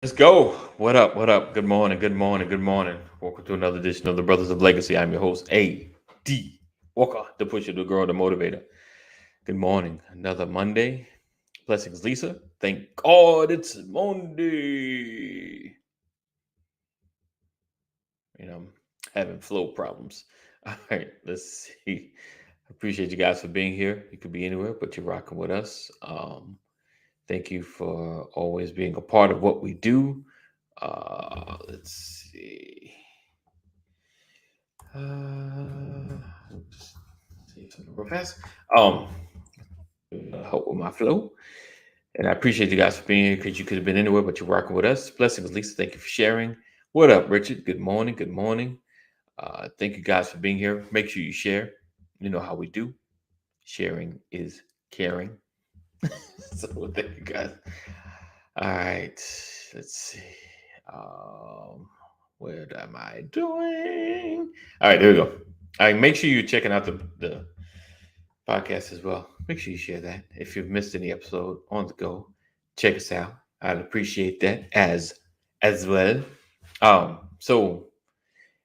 Let's go. What up? What up? Good morning. Good morning. Good morning. Welcome to another edition of the Brothers of Legacy. I'm your host, A.D. Walker, the pusher, the girl, the motivator. Good morning. Another Monday. Blessings, Lisa. Thank God it's Monday. I'm having flow problems. All right, let's see. I appreciate you guys for being here. You could be anywhere, but you're rocking with us. Thank you for always being a part of what we do. Let's see. Just see something real fast. Um, Help with my flow. And I appreciate you guys for being here because you could have been anywhere, but you're rocking with us. Blessings, Lisa. Thank you for sharing. What up, Richard? Good morning. Good morning. Thank you guys for being here. Make sure you share. You know how we do. Sharing is caring. So thank you guys. All right. Let's see. Um, what am I doing? All right, there we go. All right, make sure you're checking out the podcast as well. Make sure you share that. If you've missed any episode on the go, check us out. I'd appreciate that as well. So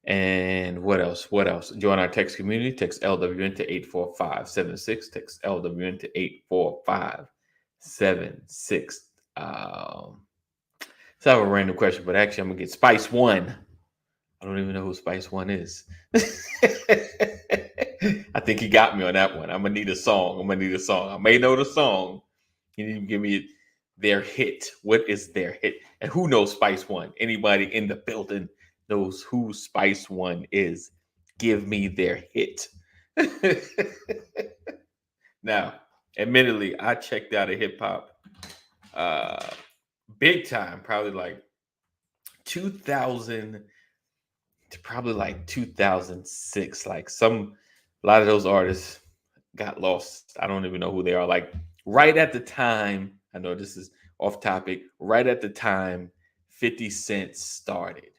and what else? What else? Join our text community. Text LWN to 84576. Text LWN to 84576. So I have a random question, but actually I'm gonna get Spice One. I don't even know who Spice One is. I think he got me on that one. I'm gonna need a song. I may know the song. You need to give me their hit. What is their hit? And who knows Spice One? Anybody in the building knows who Spice One is? Give me their hit. Now, admittedly, I checked out of hip hop uh big time, probably like 2000 to probably like 2006. Like a lot of those artists got lost. I don't even know who they are. Like right at the time, I know this is off topic, right at the time 50 Cent started.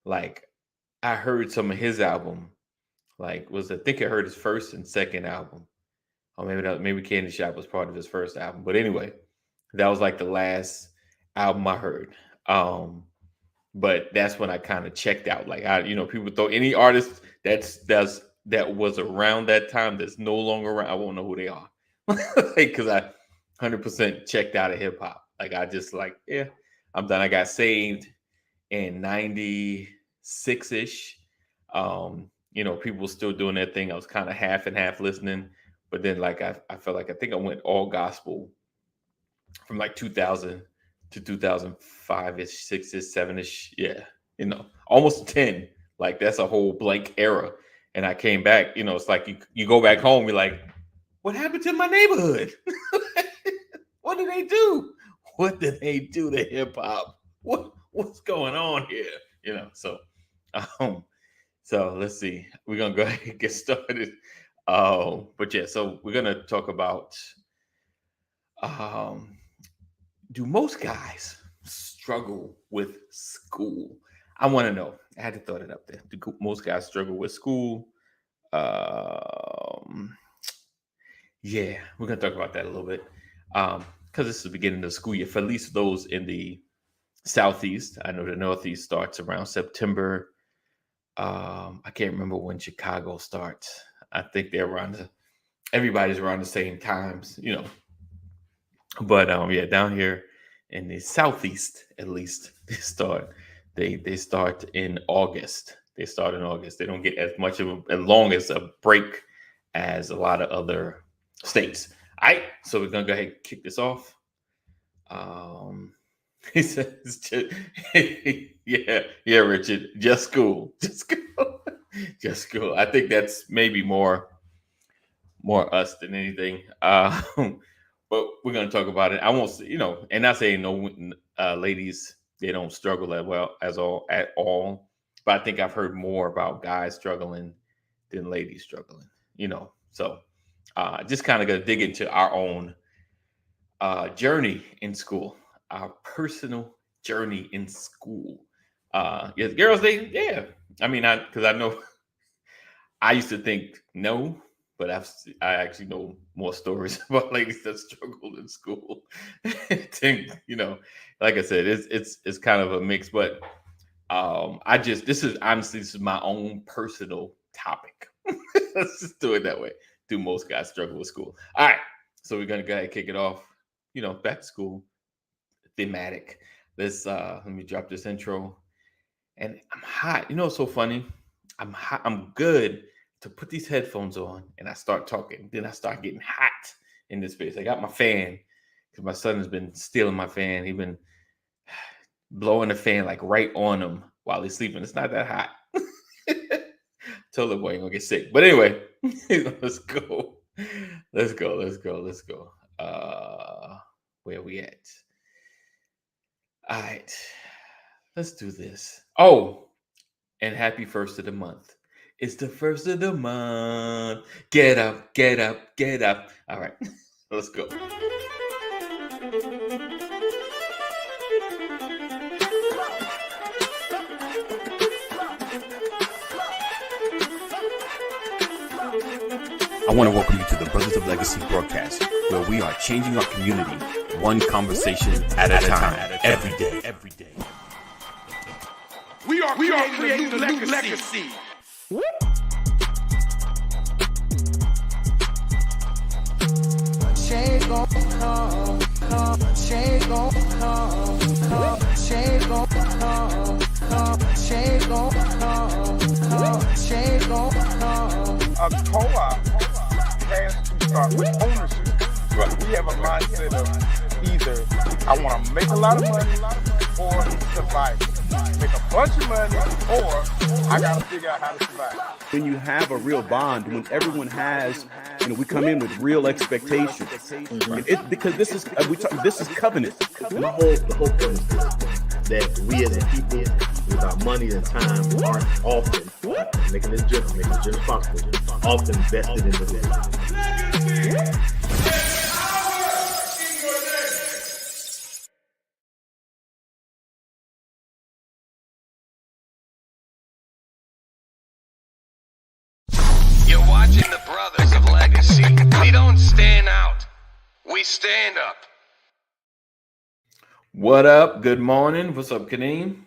Like I heard some of his album, like was I think I heard his first and second album. Or maybe Candy Shop was part of his first album. But anyway, that was like the last album I heard. But that's when I kind of checked out. Like people throw any artist that was around that time that's no longer around. I won't know who they are, because I 100% checked out of hip hop. Like I just like I'm done. I got saved in '96 ish. People were still doing their thing. I was kind of half and half listening, but then like I felt like I think I went all gospel from like 2000 to 2005 ish, 6 ish, 7 ish. Yeah, almost 10. Like that's a whole blank era. And I came back, it's like you go back home, you're like, what happened to my neighborhood? What did they do? What did they do to hip hop? What's going on here? So um so let's see. We're gonna go ahead and get started. But yeah, so we're gonna talk about um do most guys struggle with school? I want to know. I had to throw that up there. Do most guys struggle with school? Um, yeah, we're gonna talk about that a little bit because this is the beginning of the school year for at least those in the southeast. I know the northeast starts around September. I can't remember when Chicago starts. I think they're everybody's around the same times, But yeah, down here in the southeast, at least they start in August. They start in August. They don't get as much of as long as a break as a lot of other states. All right, so we're gonna go ahead and kick this off. Um, he says, yeah, Richard, just school, just school, just school. I think that's maybe more us than anything. But we're gonna talk about it. I won't, and not saying no, ladies they don't struggle as well as all at all. But I think I've heard more about guys struggling than ladies struggling. So just kind of gonna dig into our own journey in school, our personal journey in school. Yes, girls, I mean, because I know I used to think no, but I actually know more stories about ladies that struggled in school. Like I said, it's kind of a mix. But this is my own personal topic. Let's just do it that way. Do most guys struggle with school? All right, so we're gonna go ahead and kick it off. Back to school thematic. Let me drop this intro. And I'm hot. It's so funny. I'm hot. I'm good to put these headphones on and I start talking. Then I start getting hot in this space. I got my fan because my son has been stealing my fan. He's been blowing the fan like right on him while he's sleeping. It's not that hot. Tell the boy ain't gonna get sick. But anyway, let's go. Let's go. Where we at? All right. Let's do this. Oh, and happy first of the month. It's the first of the month. Get up, get up, get up. All right, let's go. I want to welcome you to the Brothers of Legacy broadcast, where we are changing our community one conversation at a time, every day. We are creating a new legacy. Change gon' come, change gon' come, change gon' come, change gon' come, change gon' come. A co-op has to start with ownership. Right. We have a mindset of either I want to make a lot of money or survive. Make a bunch of money or I got to figure out how to survive. When you have a real bond, when everyone has, we come in with real expectations. Mm-hmm. Because this is covenant. The whole premise is that we as a people, with our money and time, aren't often making this journey possible, often invested in the business. You're watching the Brothers of Legacy. We don't stand out. We stand up. What up? Good morning. What's up, Kadeem?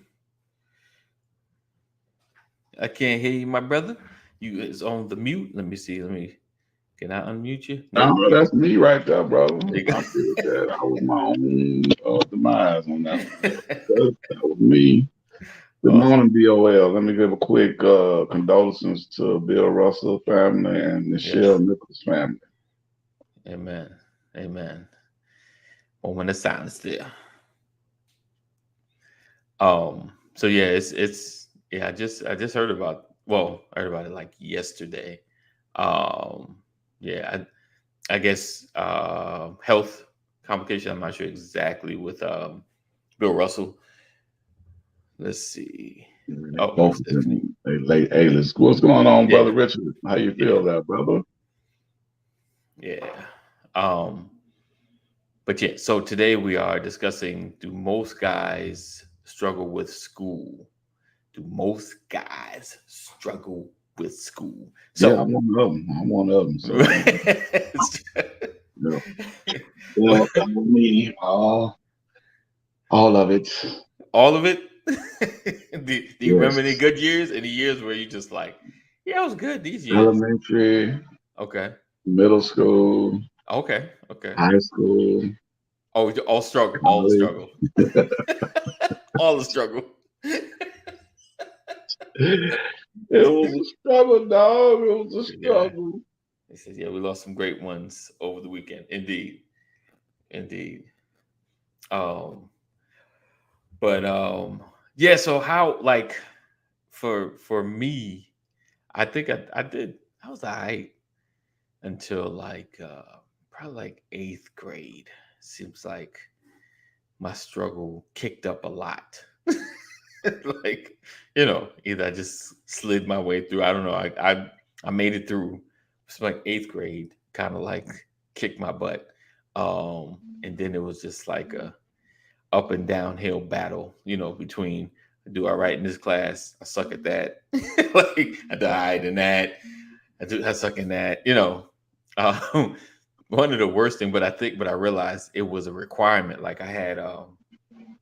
I can't hear you, my brother. You is on the mute. Let me see. Can I unmute you? No, that's me right there, brother. I feel that I was my own demise on that one. That was me. Good morning, BOL. Let me give a quick condolences to Bill Russell family and Michelle Nichols family. Amen. Moment of silence there. So yeah, it's I just heard about it like yesterday. I guess health complication. I'm not sure exactly with Bill Russell. Let's see. Both what's going on, brother Richard? How you feel there, brother? Yeah. But yeah, so today we are discussing, do most guys struggle with school? Do most guys struggle with school? So yeah, I'm one of them. So. Well, me, all of it. All of it? do you remember any good years? Any years where you just like, yeah, it was good these years? Elementary. Okay. Middle school. Okay. High school. Oh, all struggle. All the struggle. All the struggle. It was a struggle, dog. It was a struggle. He says, yeah, we lost some great ones over the weekend. Indeed. So how, like, for me, I think I was all right until like probably like 8th grade. Seems like my struggle kicked up a lot. Like, either I just slid my way through. I don't know. I made it through. It's like 8th grade, kind of like kicked my butt. And then it was just like a up and downhill battle, between do I write in this class, I suck at that. Like I died in that. I suck in that. One of the worst thing, but I realized it was a requirement. Like I had,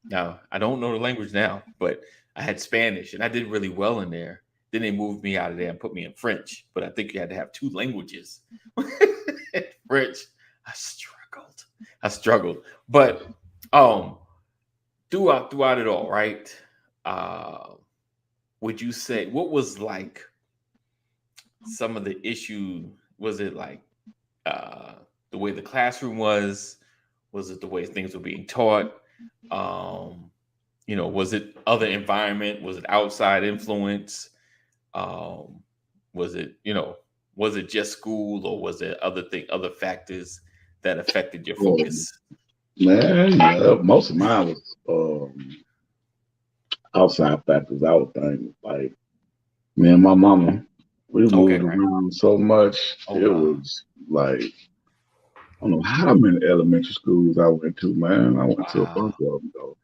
now I don't know the language now, but I had Spanish and I did really well in there. Then they moved me out of there and put me in French. But I think you had to have 2 languages. French, I struggled. But throughout it all, right? Would you say what was like some of the issue? Was it like the way the classroom was? Was it the way things were being taught? Was it other environment? Was it outside influence? Was it just school, or was it other factors that affected your focus? Man, most of mine was outside factors. I would think, like me and my mama, we moved around so much. Was like, I don't know how many elementary schools I went to. Man, I went to a bunch of them though.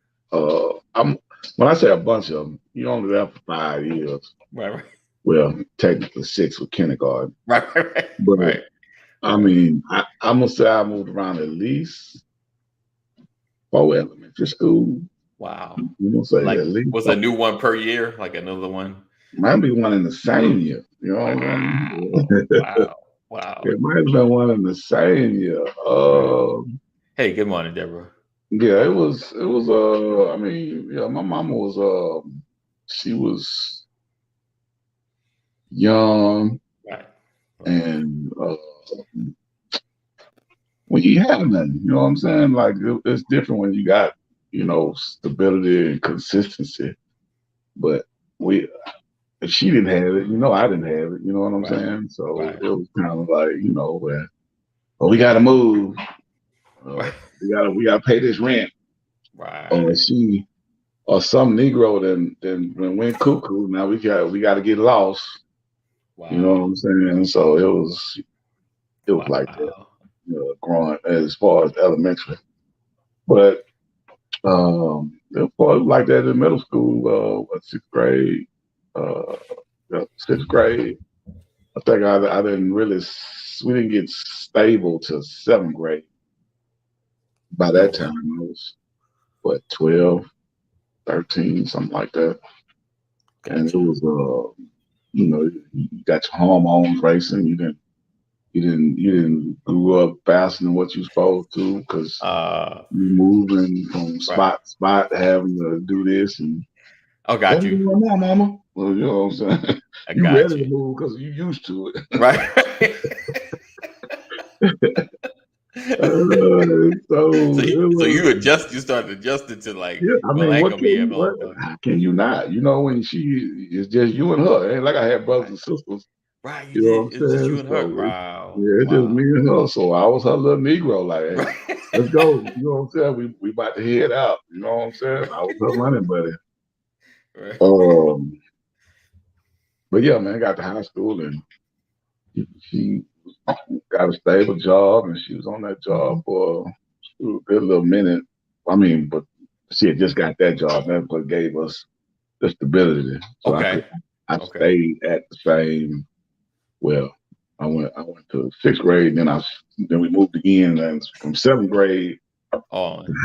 When I say a bunch of them, you only there for 5 years. Right. Well, technically 6 with kindergarten. Right. But I mean, I'm gonna say I moved around at least 4 elementary schools. Wow. You know, say like, at least was a new one per year, like another one? Might be one in the same year. You know what I mean? Wow. It might have been one in the same year. Hey, good morning, Deborah. Yeah, it was. I mean, yeah, my mama was. She was young, right. And when you have nothing, you know what I'm saying? Like it's different when you got, stability and consistency. But if she didn't have it, I didn't have it. You know what I'm saying? So it was kind of like, where, we got to move. We gotta pay this rent. Right. Or some Negro then went cuckoo. Now we got to get lost. Wow. You know what I'm saying? So it was like that, growing as far as elementary. But it was like that in middle school. 6th grade, 6th grade. I think I didn't really. We didn't get stable till 7th grade. By that time, I was 12, 13, something like that. Gotcha. And it was you got your hormones racing. You didn't grow up faster than what you're supposed to, because you're moving from spot to spot, having to do this and. Oh, got you. Now, mama. Well, you know what I'm saying. You ready to move because you used to it, right? So you started adjusting to like. Yeah, I mean, how can you not? When it's just you and her. Ain't like I had brothers and sisters. Right, it's just you and her. Wow. Yeah, it's just me and her. So I was her little Negro. Like, hey, let's go. You know what I'm saying? We about to head out. You know what I'm saying? I was her running buddy. Right. But yeah, man, I got to high school and she got a stable job, and she was on that job for a good little minute. I mean, but she had just got that job. That's what gave us the stability. So I stayed at the same. Well, I went to 6th grade, then we moved again, and from 7th grade to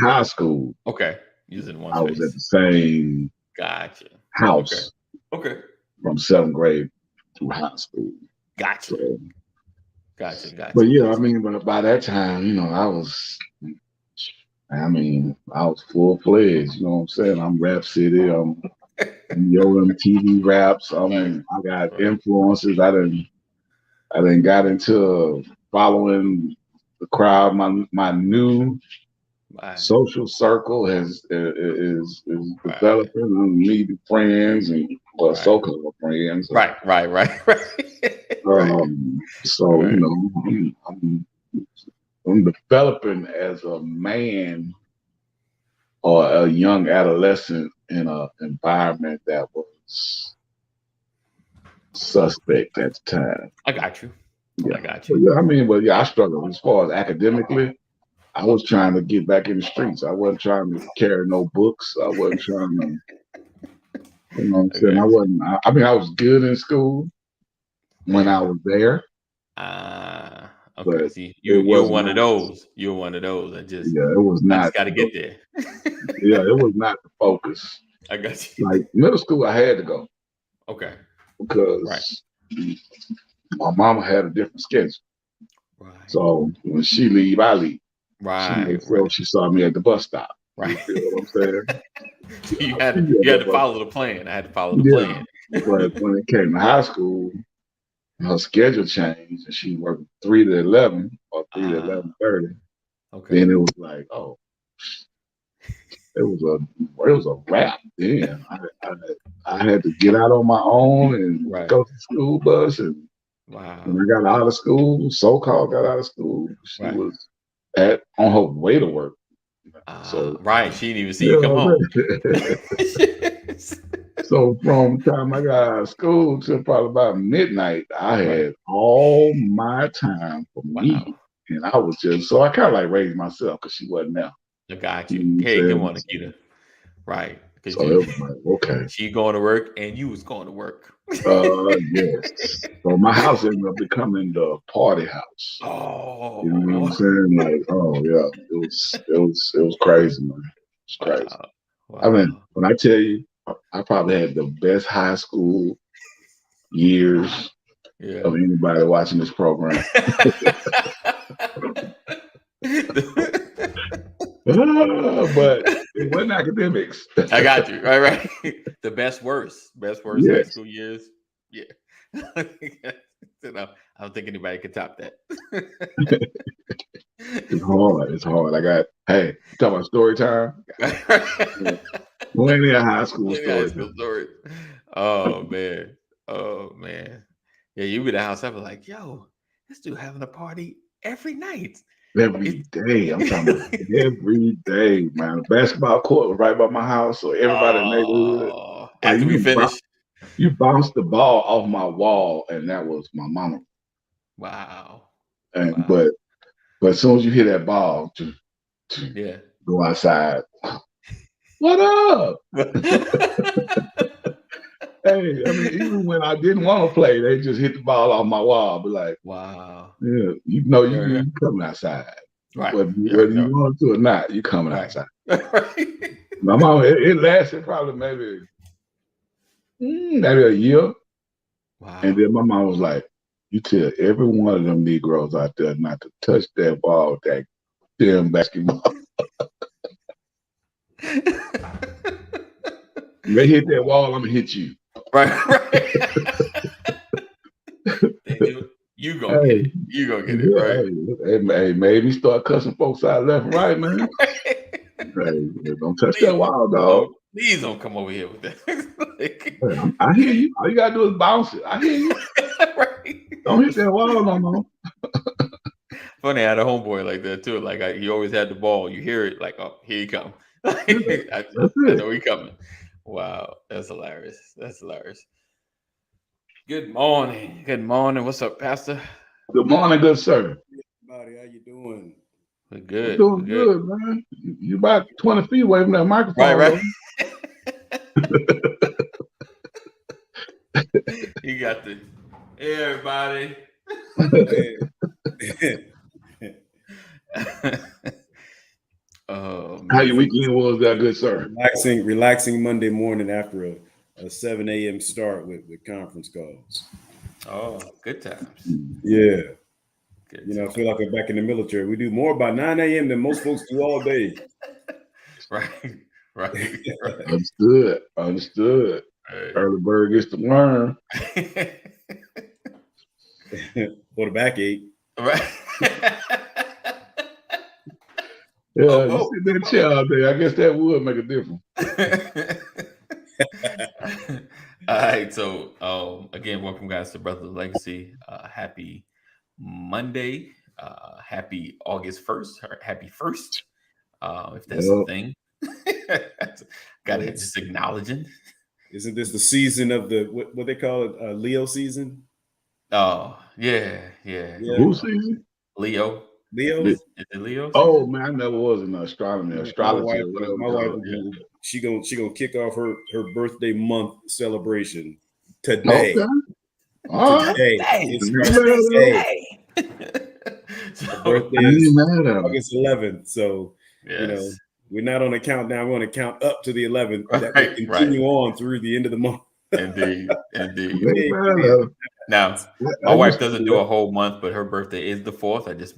high school. Okay, using one. I was at the same. Gotcha. House. Okay. From 7th grade to high school. Gotcha. So, Gotcha. But yeah, I mean, but by that time, I was full fledged. You know what I'm saying? I'm Rap City. I'm Yo MTV Raps. I got influences. I didn't got into following the crowd. My new social circle is developing. I'm meeting friends and so-called friends. Right. So I'm developing as a man or a young adolescent in an environment that was suspect at the time. I got you. Yeah. I got you. I struggled as far as academically. I was trying to get back in the streets. I wasn't trying to carry no books. I wasn't trying to, you know what I'm saying? I was good in school, when I was there. Okay. But See, it you're was one not. of those. You're one of those. It was I not. just got to get there. Yeah, it was not the focus. I got you. Like middle school, I had to go Okay. because my mama had a different schedule. Right. So when she leave, I leave. Right. She saw me at the bus stop. Right. You feel what I'm saying? You had to follow the plan. I had to follow the plan. But when it came to high school, her schedule changed, and she worked 3 to 11 or 3 to 11:30. Okay. Then it was like, oh, it was a wrap. Then I had to get out on my own and go to the school bus. And when I got out of school, so-called got out of school, she was on her way to work. So she didn't even see you come home. So from the time I got out of school till probably about midnight, I had all my time for me. And I was so I kind of like raised myself because she wasn't there. I got you. Hey, come on, Nikita. Right. So it was like, okay. She going to work and you was going to work. Yes. So my house ended up becoming the party house. Oh. You know what I'm saying? Like, oh yeah. It was crazy, man. It's crazy. Wow. I mean, when I tell you, I probably had the best high school years of anybody watching this program. But it wasn't academics. I got you. Right. The best worst high school years. Yeah. I don't think anybody could top that. It's hard. I got, hey, talk about story time. Plenty of high school stories. Oh man. Yeah, you be at the house. I be like, yo, this dude having a party every night. Every day. I'm talking about every day, man. The basketball court was right by my house, so everybody in the neighborhood. After we finished, you bounced the ball off my wall, and that was my mama. Wow. And but as soon as you hit that ball, go outside. What up? Hey, I mean, even when I didn't want to play, they just hit the ball off my wall. I'd be like, wow. Yeah, you coming outside. Right. Whether you want to or not, you coming outside. My mom, it lasted probably maybe a year. Wow. And then my mom was like, you tell every one of them Negroes out there not to touch that ball with that damn basketball. When they hit that wall, I'm gonna hit you. Right. You gonna get it. You gonna get it, right? Hey, made me start cussing folks out left and right, man. Hey, don't touch that wall, dog. Please don't come over here with that. I hear you. All you gotta do is bounce it. I hear you. Right. Don't hit that wall no more. Funny, I had a homeboy like that too. Like he always had the ball. You hear it, like, oh, here he come. I know he coming. Wow, that's hilarious. Good morning. What's up, Pastor? Good morning, good sir. Everybody, how you doing? We're good. Doing good, man. You about 20 feet away from that microphone. Right. You got the everybody. How your weekend was, that good sir? Relaxing Monday morning after a 7 a.m. start with conference calls. Oh, good times. Yeah. Good I feel like I'm back in the military. We do more by 9 a.m. than most folks do all day. Right. Understood. Right. Early bird gets the worm. Or the backache. Right. Yeah, you sit in that chair all day. I guess that would make a difference. All right. So again, welcome guys to Brothers of Legacy. Happy Monday. Happy August 1st. Or happy 1st. If that's the thing. Gotta just acknowledging. Isn't this the season of the what they call it? Leo season? Oh, yeah. Who season? Leo. Is it Leo? Oh man, I never was in astronomy. Astrology. My wife, she gonna kick off her birthday month celebration today. All right. Today. Hey. Her birthday is August 11th. So, you know, we're not on a countdown. We're on a count up to the 11th. That will continue on through the end of the month. Indeed. Now, my wife doesn't do a whole month, but her birthday is the 4th. I just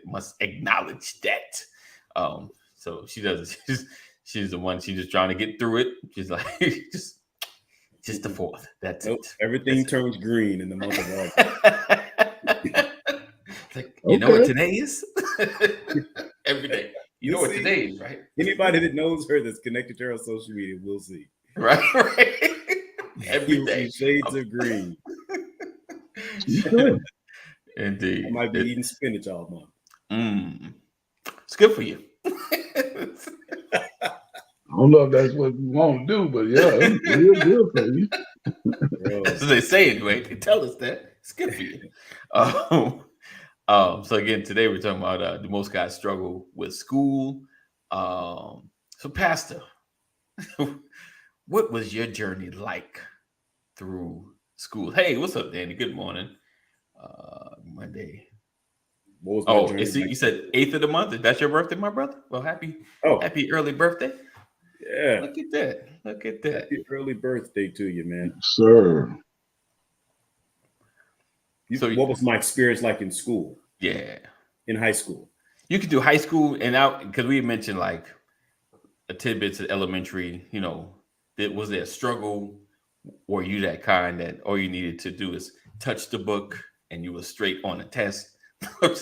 must acknowledge that. So she doesn't. She's the one. She's just trying to get through it. She's like, just the 4th. That's it. Everything turns green in the month of August. Like, you know what today is? Every day. You know what today is, right? Anybody that knows her that's connected to her on social media will see. Right. Every day. Shades of green. Indeed. I might be eating spinach all month. It's good for you. I don't know if that's what you want to do, but yeah, it's real good for you. That's what they say anyway. They tell us that. It's good for you. So again, today we're talking about do most guys struggle with school? So Pastor, what was your journey like through school? Hey, what's up, Danny? Good morning. Monday. What was my journey like? You said 8th of the month. Is that your birthday, my brother? Well, happy early birthday. Yeah. Look at that. Happy early birthday to you, man. Sir. What was my experience like in school? Yeah. In high school. You could do high school and out because we mentioned like a tidbits of elementary, you know, was there a struggle? Or you that kind that all you needed to do is touch the book and you were straight on the test? I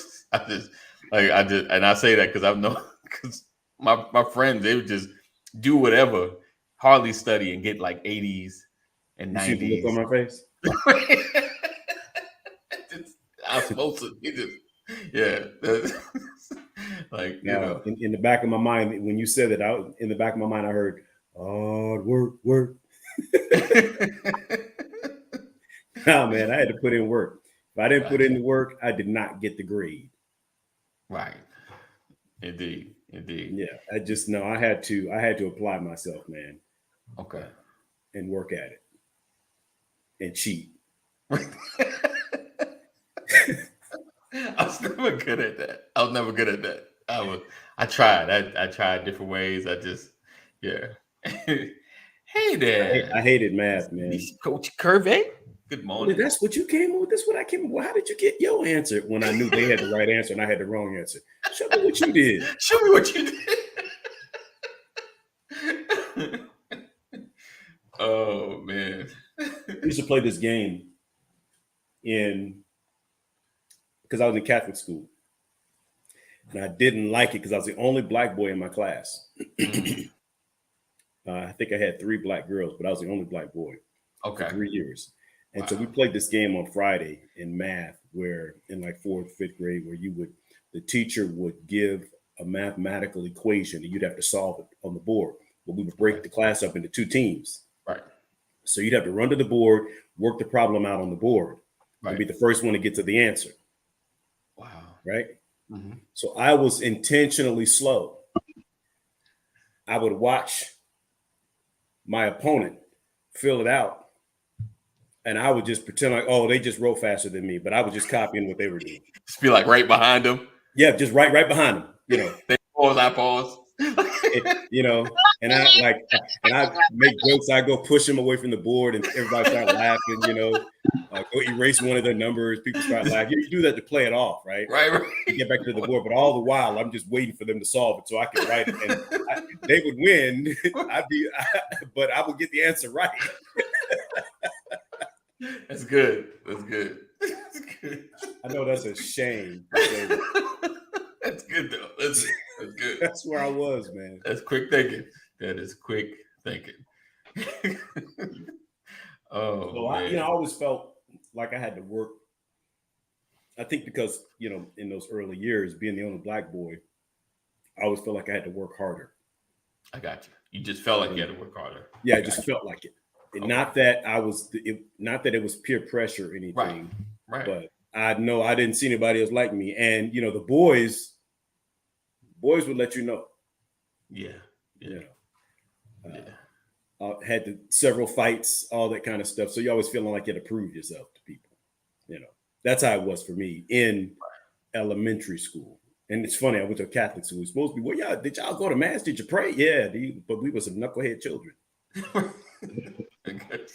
say that because I know because my friends, they would just do whatever, hardly study and get like 80s and 90s. You see the look on my face? I'm supposed to. Like, you know. In the back of my mind, when you said that, in the back of my mind, I heard hard work. Oh man, I had to put in work. If I didn't put in the work, I did not get the grade. Right. Indeed. Yeah. I had to apply myself, man. Okay. And work at it. And cheat. I was never good at that. I tried. I tried different ways. Hey there. I hated math, man. Coach Curvey. Good morning. Well, that's what you came with. That's what I came with. How did you get your answer when I knew they had the right answer and I had the wrong answer? Show me what you did. Show me what you did. Oh, man. We used to play this game because I was in Catholic school. And I didn't like it because I was the only black boy in my class. I think I had 3 black girls, but I was the only black boy for 3 years. And so we played this game on Friday in math, where in like 4th, 5th grade, where the teacher would give a mathematical equation and you'd have to solve it on the board. But we would break the class up into 2 teams. Right. So you'd have to run to the board, work the problem out on the board, and be the first one to get to the answer. Wow. Right. Mm-hmm. So I was intentionally slow. I would watch my opponent fill it out. And I would just pretend like, oh, they just wrote faster than me, but I was just copying what they were doing. Just be like right behind them. Yeah, just right behind them. You know, they pause, I pause. You know, and I make jokes. I go push them away from the board, and everybody start laughing. You know, go erase one of their numbers. People start laughing. You do that to play it off, right? Right. To get back to the board, but all the while, I'm just waiting for them to solve it so I can write it, and they would win. But I would get the answer right. That's good. I know that's a shame. That's good though. That's good. That's where I was, man. That's quick thinking. That is quick thinking. Oh, so I always felt like I had to work. I think because, in those early years, being the only black boy, I always felt like I had to work harder. I got you. You just felt like you had to work harder. Yeah, I just felt like it. Okay. Not that it was peer pressure or anything. Right. But I know I didn't see anybody else like me. And, the boys would let you know. Yeah. Had several fights, all that kind of stuff. So you always feeling like you had to prove yourself to That's how it was for me in elementary school. And it's funny, I went to a Catholic school. It's supposed to be, well, yeah, did y'all go to mass? Did you pray? Yeah, but we were some knucklehead children.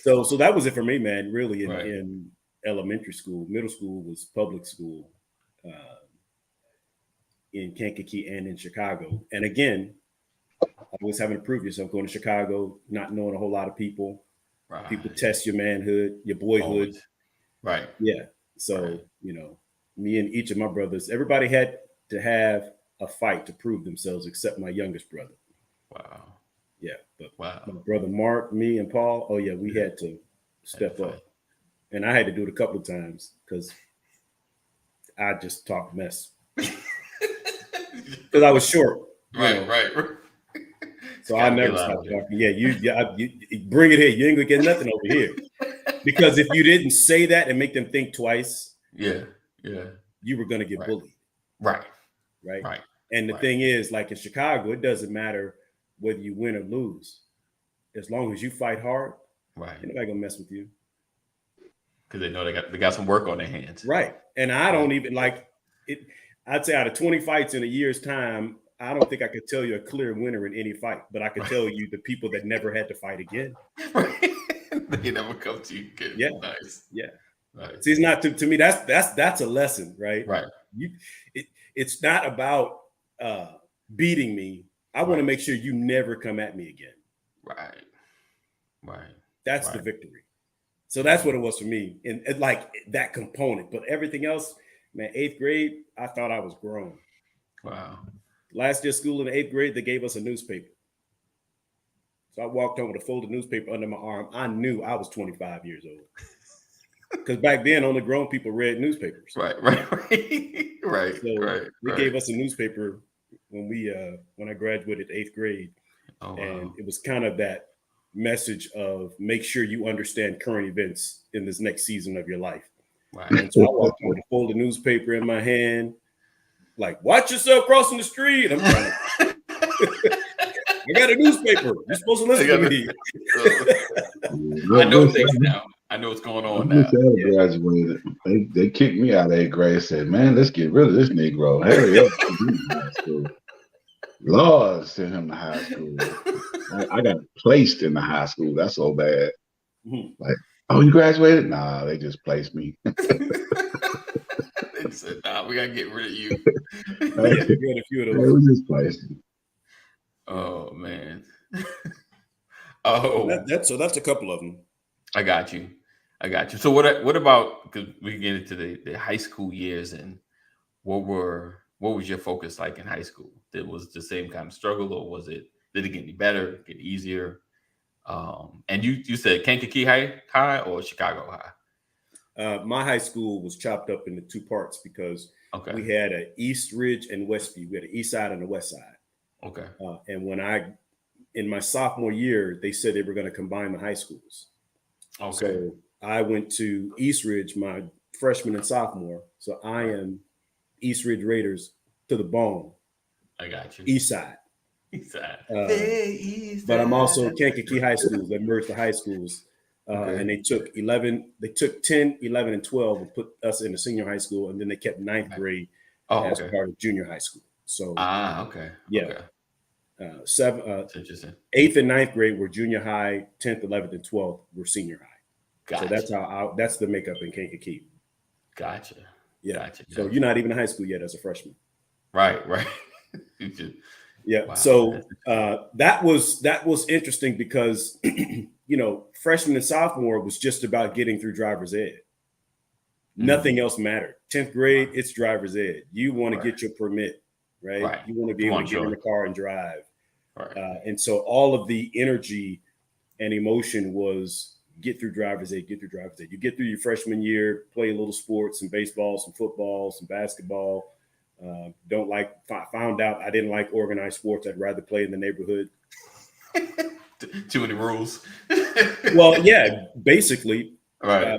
So that was it for me, man. Really, in elementary school. Middle school was public school in Kankakee and in Chicago. And again, I was having to prove yourself going to Chicago, not knowing a whole lot of people. Right. People test your manhood, your boyhood. Always. Right. Yeah. So, me and each of my brothers, everybody had to have a fight to prove themselves, except my youngest brother. Wow. Yeah. But my brother Mark, me, and Paul, we had to step up. And I had to do it a couple of times because I just talked mess. Because I was short. Right. So I never stopped talking. Yeah, you bring it here. You ain't gonna get nothing over here. Because if you didn't say that and make them think twice, you were gonna get bullied. Right. And the thing is, like in Chicago, it doesn't matter whether you win or lose. As long as you fight hard, ain't nobody gonna mess with you. Because they know they got some work on their hands. Right. And I don't even like it. I'd say out of 20 fights in a year's time, I don't think I could tell you a clear winner in any fight, but I could tell you the people that never had to fight again. They never come to you again. Yeah. Nice. Yeah. Right. See, it's not to me, that's a lesson, right? Right. It's not about beating me. I want to make sure you never come at me again. Right. That's the victory. So that's what it was for me. And like that component, but everything else, man, 8th grade, I thought I was grown. Wow. Last day of school in the 8th grade, they gave us a newspaper. So I walked home with a folded newspaper under my arm. I knew I was 25 years old. Because back then, only grown people read newspapers. Right. So they gave us a newspaper when I graduated 8th grade. Oh, wow. And it was kind of that message of make sure you understand current events in this next season of your life. Right. And so I walked with a folded newspaper in my hand, like, watch yourself crossing the street. I'm trying to, I got a newspaper. You're supposed to listen to me. I know things now. I know what's going on now. I graduated. They kicked me out of 8th grade. Said, man, let's get rid of this Negro. Hurry up. Lord, sent him to high school. I got placed in the high school. That's so bad. Mm-hmm. Like, oh, you graduated? Nah, they just placed me. They said, nah, we got to get rid of you. You had a few of those. We just placed me. Oh, man. That's a couple of them. I got you. So what about, because we get into the high school years, and what was your focus like in high school? Was it the same kind of struggle, or did it get any better, get easier? And you said Kankakee High or Chicago High? My high school was chopped up into two parts because we had an East Ridge and Westview. We had an East Side and a West Side. Okay. And in my sophomore year, they said they were going to combine the high schools. Okay. So I went to East Ridge my freshman and sophomore. So I am East Ridge Raiders to the bone. I got you. East Side. East Side. But I'm also Kankakee High Schools. They merged the high schools. And they took 10, 11, and 12 and put us in the senior high school. And then they kept 9th grade as part of junior high school. So, okay. Yeah. Okay. 8th and 9th grade were junior high, 10th, 11th, and 12th were senior high. Gotcha. So that's the makeup in Kankakee. Gotcha. Yeah. Gotcha. So you're not even in high school yet as a freshman. Right. Yeah. Wow. So that was interesting because freshman and sophomore was just about getting through driver's ed. Nothing else mattered. 10th grade, it's driver's ed. You want to get your permit, right? You want to be able to get in the car and drive. Right. And so all of the energy and emotion was get through driver's ed, get through driver's ed. You get through your freshman year, play a little sports, some baseball, some football, some basketball. Found out I didn't like organized sports. I'd rather play in the neighborhood. Too many rules. Well, yeah, basically,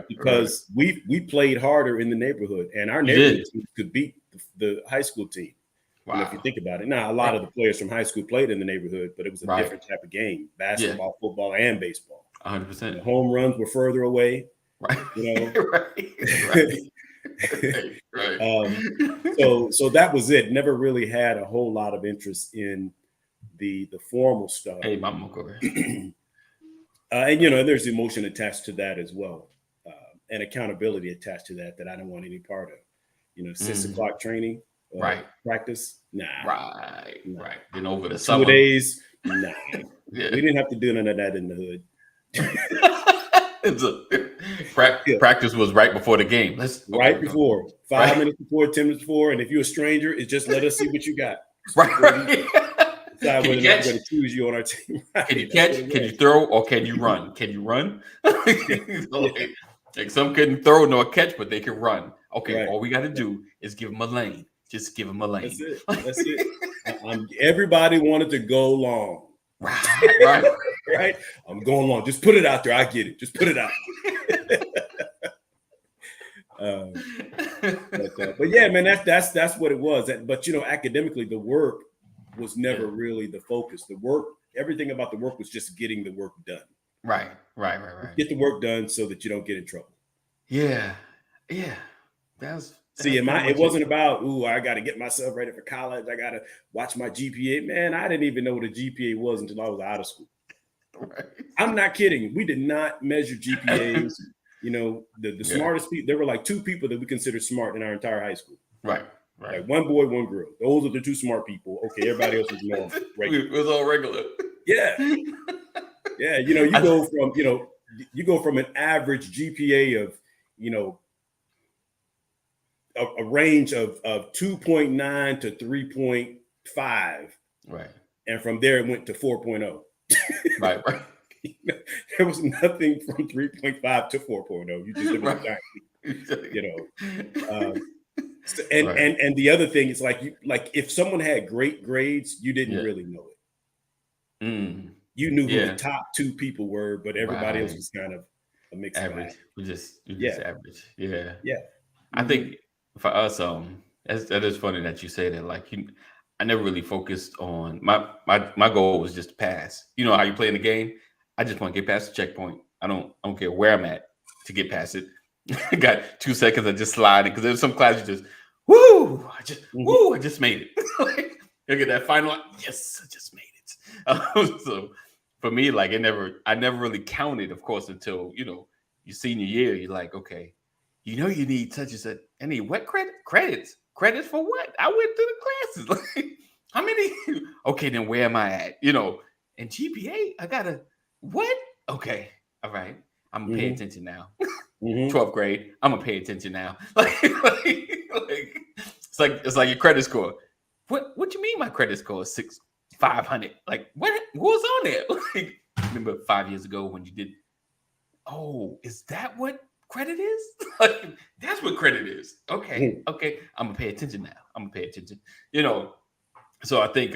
because we played harder in the neighborhood, and our neighborhood team could beat the high school team. Wow. If you think about it, now a lot of the players from high school played in the neighborhood, but it was a different type of game: basketball, football, and baseball. 100%. The home runs were further away. Right. Right. Right. So that was it. Never really had a whole lot of interest in the formal stuff. Hey, Mama, go ahead. And there's emotion attached to that as well, and accountability attached to that I don't want any part of. 6 o'clock training, right? Practice, nah. Right. Then over the 2 summer days, nah. Yeah. We didn't have to do none of that in the hood. Practice was right before the game. Before 5 minutes before, 10 minutes before, and if you're a stranger, it's just let us see what you got. Right. Decide whether or not we're going to choose you on our team. Right? Can you catch? Can you throw? Or can you run? Can you run? Like some couldn't throw nor catch, but they can run. Okay, Right. All we got to do is give them a lane. Just give them a lane. That's it. Everybody wanted to go long. Right. I'm going long. Just put it out there. I get it. Just put it out. But yeah, man, that's what it was. But academically, the work was never really the focus. The work, everything about the work was just getting the work done. Right. Get the work done so that you don't get in trouble. Yeah. It wasn't about, I got to get myself ready for college. I got to watch my GPA. Man, I didn't even know what a GPA was until I was out of school. Right. I'm not kidding. We did not measure GPAs. The smartest people, there were like 2 people that we considered smart in our entire high school. Right. Like 1 boy, 1 girl. Those are the 2 smart people. Okay, everybody else was normal. It was all regular. Yeah. Yeah, you go from an average GPA of, a range of 2.9 to 3.5. Right. And from there it went to 4.0. Right. There was nothing from 3.5 to 4.0. You just and the other thing is like if someone had great grades, you didn't really know it. You knew who the top 2 people were, but everybody else was kind of a mixed average. bag. We just average. Yeah. Yeah. I think for us, that is funny that you say that. Like I never really focused on my goal was just to pass. You know how you play in the game? I just want to get past the checkpoint. I don't care where I'm at to get past it. I got 2 seconds of just sliding because there's some class you just I just made it. Like, look at that final. Yes, I just made it. So for me, like I never really counted, of course, until your senior year. You're like, okay, you need such and such. I need what credits for what? I went through the classes. Like, how many? Okay, then where am I at? And GPA, I gotta what? Okay, all right. I'm gonna pay attention now. 12th grade, I'm gonna pay attention now. It's like your credit score. What you mean my credit score is 500? Like what was on there? Like, remember 5 years ago when you did? Oh, is that what credit is? Like, that's what credit is. Okay. I'm gonna pay attention now. I'm gonna pay attention. So I think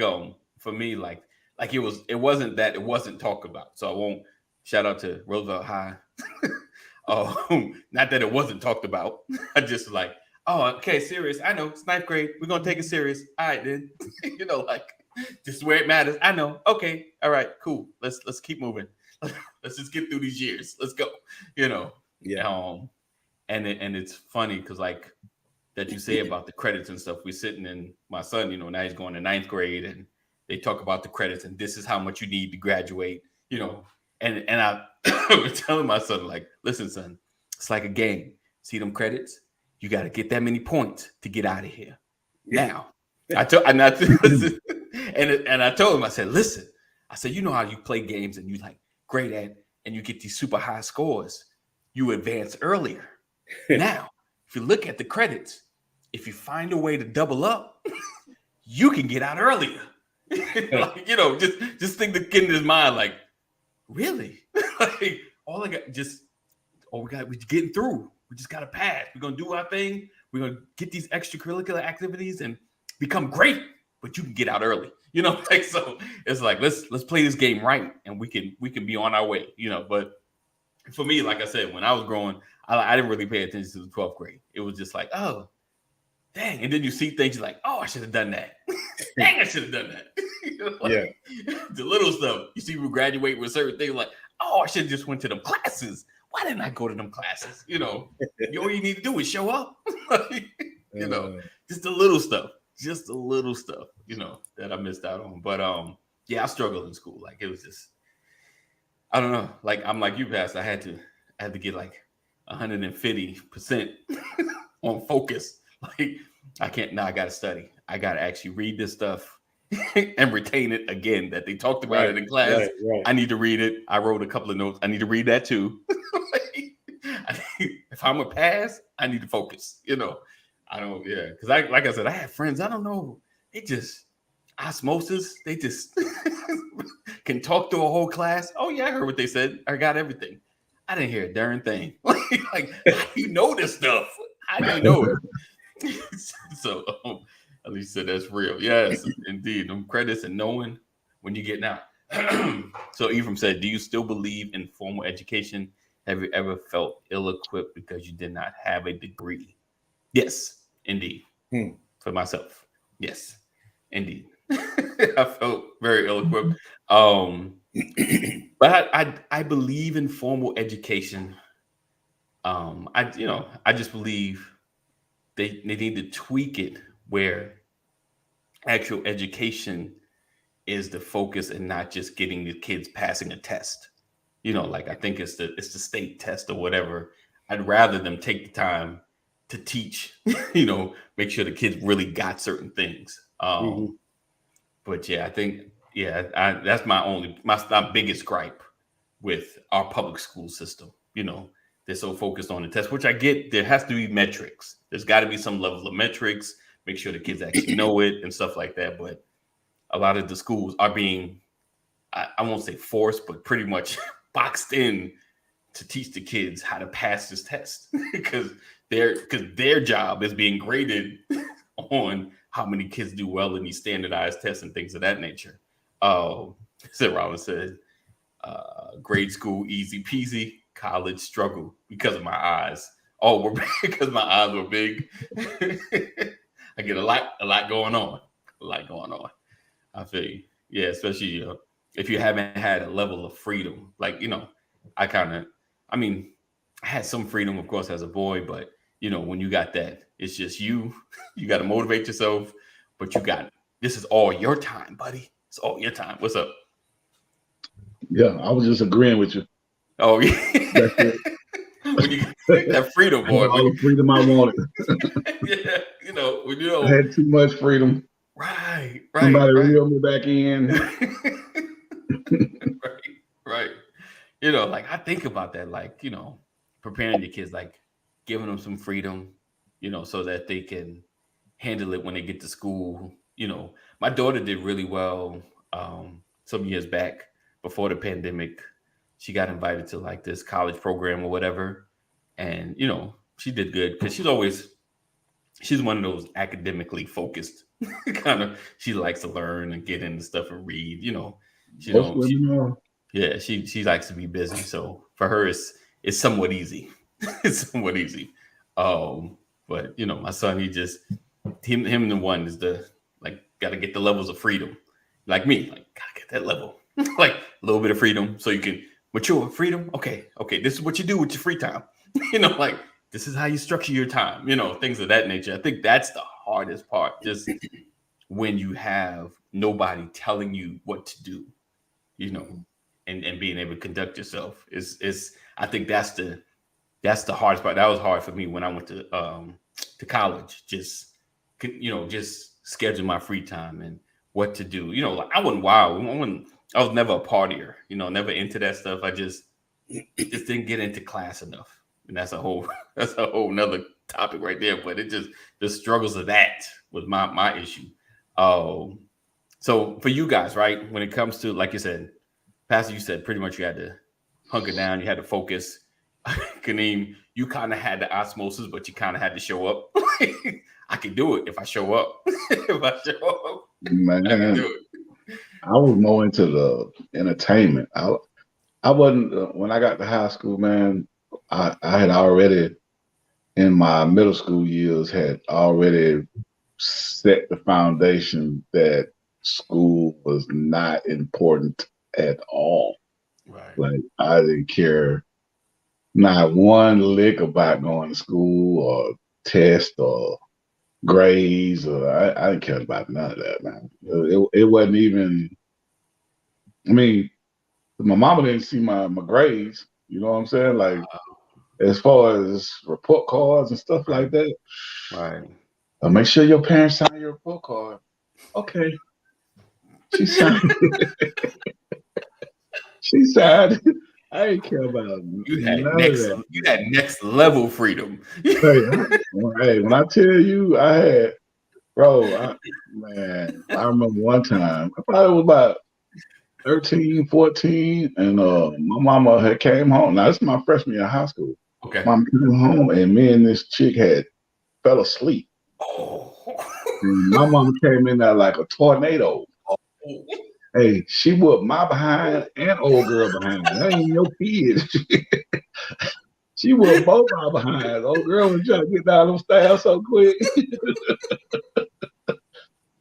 for me, like it wasn't that it wasn't talked about. So I won't shout out to Roosevelt High. Not that it wasn't talked about. I just like, okay, serious. I know it's 9th grade. We're gonna take it serious. All right, then. Just where it matters. I know. Okay, all right, cool. Let's keep moving. Let's just get through these years. Let's go. Yeah. And it's funny because like that you say about the credits and stuff. We're sitting in my son. Now he's going to 9th grade, and they talk about the credits and this is how much you need to graduate. And I was telling my son, like, listen, son, it's like a game. See them credits? You got to get that many points to get out of here. Now, I told him, I said, listen, I said, you know how you play games and you like great at, and you get these super high scores, you advance earlier. Now, if you look at the credits, if you find a way to double up, you can get out earlier. Like, just think the kid in his mind, like, really? Like, we're getting through. We just gotta pass. We're gonna do our thing. We're gonna get these extracurricular activities and become great. But you can get out early, so it's like let's play this game right, and we can be on our way, But for me, like I said, when I was growing, I didn't really pay attention to the 12th grade. It was just like, oh, dang, and then you see things you're like, oh, I should have done that. Dang, I should have done that. The little stuff. You see people graduate with certain things like, oh, I should have just went to them classes. why didn't I go to them classes? You know, all you need to do is show up. You know, just the little stuff, you know, that I missed out on. But yeah, I struggled in school. Like it was just, I don't know. Like I'm like you, Pastor. I had to get like 150% on focus. Like I can't. Now I got to study. I got to actually read this stuff and retain it again. That they talked about it in class. Right. I need to read it. I wrote a couple of notes. I need to read that too. If I'm a pass, I need to focus. You know, I don't. Yeah, because like I said, I have friends. I don't know. They just osmosis. They just can talk to a whole class. Oh yeah, I heard what they said. I got everything. I didn't hear a darn thing. Like how do you know this stuff? I didn't know it. So at least said that's real. Yes, indeed. Them credits and knowing when you get out. So Ephraim said, do you still believe in formal education? Have you ever felt ill-equipped because you did not have a degree? Yes, indeed. For myself. Yes, indeed. I felt very ill-equipped. But I believe in formal education. I just believe they need to tweak it where actual education is the focus and not just getting the kids passing a test. You know, like I think it's the state test or whatever. I'd rather them take the time to teach, you know, make sure the kids really got certain things. But yeah, I think, that's my biggest gripe with our public school system. You know, they're so focused on the test, which I get. There has to be metrics. There's got to be some level of metrics, make sure the kids actually know it and stuff like that. But a lot of the schools are being, I won't say forced, but pretty much boxed in to teach the kids how to pass this test because their job is being graded on how many kids do well in these standardized tests and things of that nature. So Robin said, grade school easy peasy, college struggle because of my eyes. Oh, we're because my eyes were big. I get a lot going on. I feel you. Yeah, especially if you haven't had a level of freedom. Like, you know, I had some freedom, of course, as a boy, but you know, when you got that, it's just you got to motivate yourself, but this is all your time, buddy. It's all your time. What's up? Yeah, I was just agreeing with you. Oh, yeah. That's it. When you get that freedom, boy. All the freedom I wanted. Yeah, you know, I had too much freedom. Right. Somebody reeled me back in. Right. You know, like I think about that, like, you know, preparing your kids, like giving them some freedom, you know, so that they can handle it when they get to school. You know, my daughter did really well some years back before the pandemic. She got invited to like this college program or whatever. And, you know, she did good because she's one of those academically focused kind of, she likes to learn and get into stuff and read, you know. She likes to be busy. So for her, it's somewhat easy. It's somewhat easy. But you know, my son, him the one is got to get the levels of freedom. Like me, like gotta get that level, like a little bit of freedom so you can mature. Freedom. Okay. This is what you do with your free time. You know, like this is how you structure your time, you know, things of that nature. I think that's the hardest part, just when you have nobody telling you what to do, you know, and being able to conduct yourself is I think that's the hardest part. That was hard for me when I went to college, just schedule my free time and what to do. You know, like I wasn't wild. I was never a partier, you know, never into that stuff. I just didn't get into class enough. And that's a whole nother topic right there. But it just the struggles of that was my issue. So for you guys, right, when it comes to, like you said, Pastor, you said pretty much you had to hunker down, you had to focus. Kaneem, you kind of had the osmosis, but you kind of had to show up. I can do it if I show up. Man, I can do it. I was more into the entertainment. I wasn't when I got to high school, man. I had already in my middle school years had already set the foundation that school was not important at all. Right. Like I didn't care Not one lick about going to school or test or grades, or I didn't care about none of that, man. It wasn't even. I mean, my mama didn't see my grades. You know what I'm saying? Like, as far as report cards and stuff like that. Right. Make sure your parents sign your report card. Okay. She signed it. She signed it. I didn't care about you had next level freedom. Hey, when I tell you I had, bro, I remember one time, I probably was about 13, 14, and my mama had came home. Now, this is my freshman year of high school. Okay. Mom came home, and me and this chick had fell asleep. Oh. And my mama came in there like a tornado. Oh. Hey, she whooped my behind and old girl behind. That ain't your kid. She whooped both our behinds. Old girl was trying to get down them stairs so quick.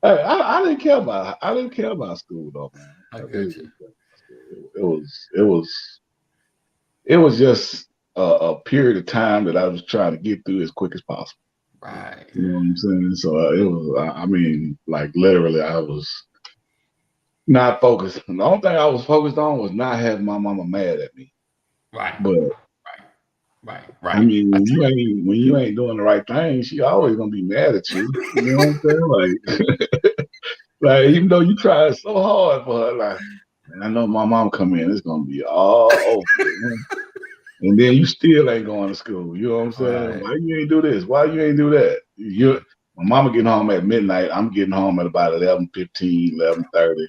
Hey, I didn't care about school though, man. I got you. It was just a period of time that I was trying to get through as quick as possible. Right. You know what I'm saying? So it was. I mean, like literally, I was not focused. The only thing I was focused on was not having my mama mad at me. Right. But right. I mean, when you ain't doing the right thing, she always gonna be mad at you. You know what I'm saying? Like even though you tried so hard for her, like, man, I know my mom come in, it's gonna be all over. And then you still ain't going to school. You know what I'm saying? Right. Why you ain't do this? Why you ain't do that? My mama getting home at midnight. I'm getting home at about 11:15, 11:30.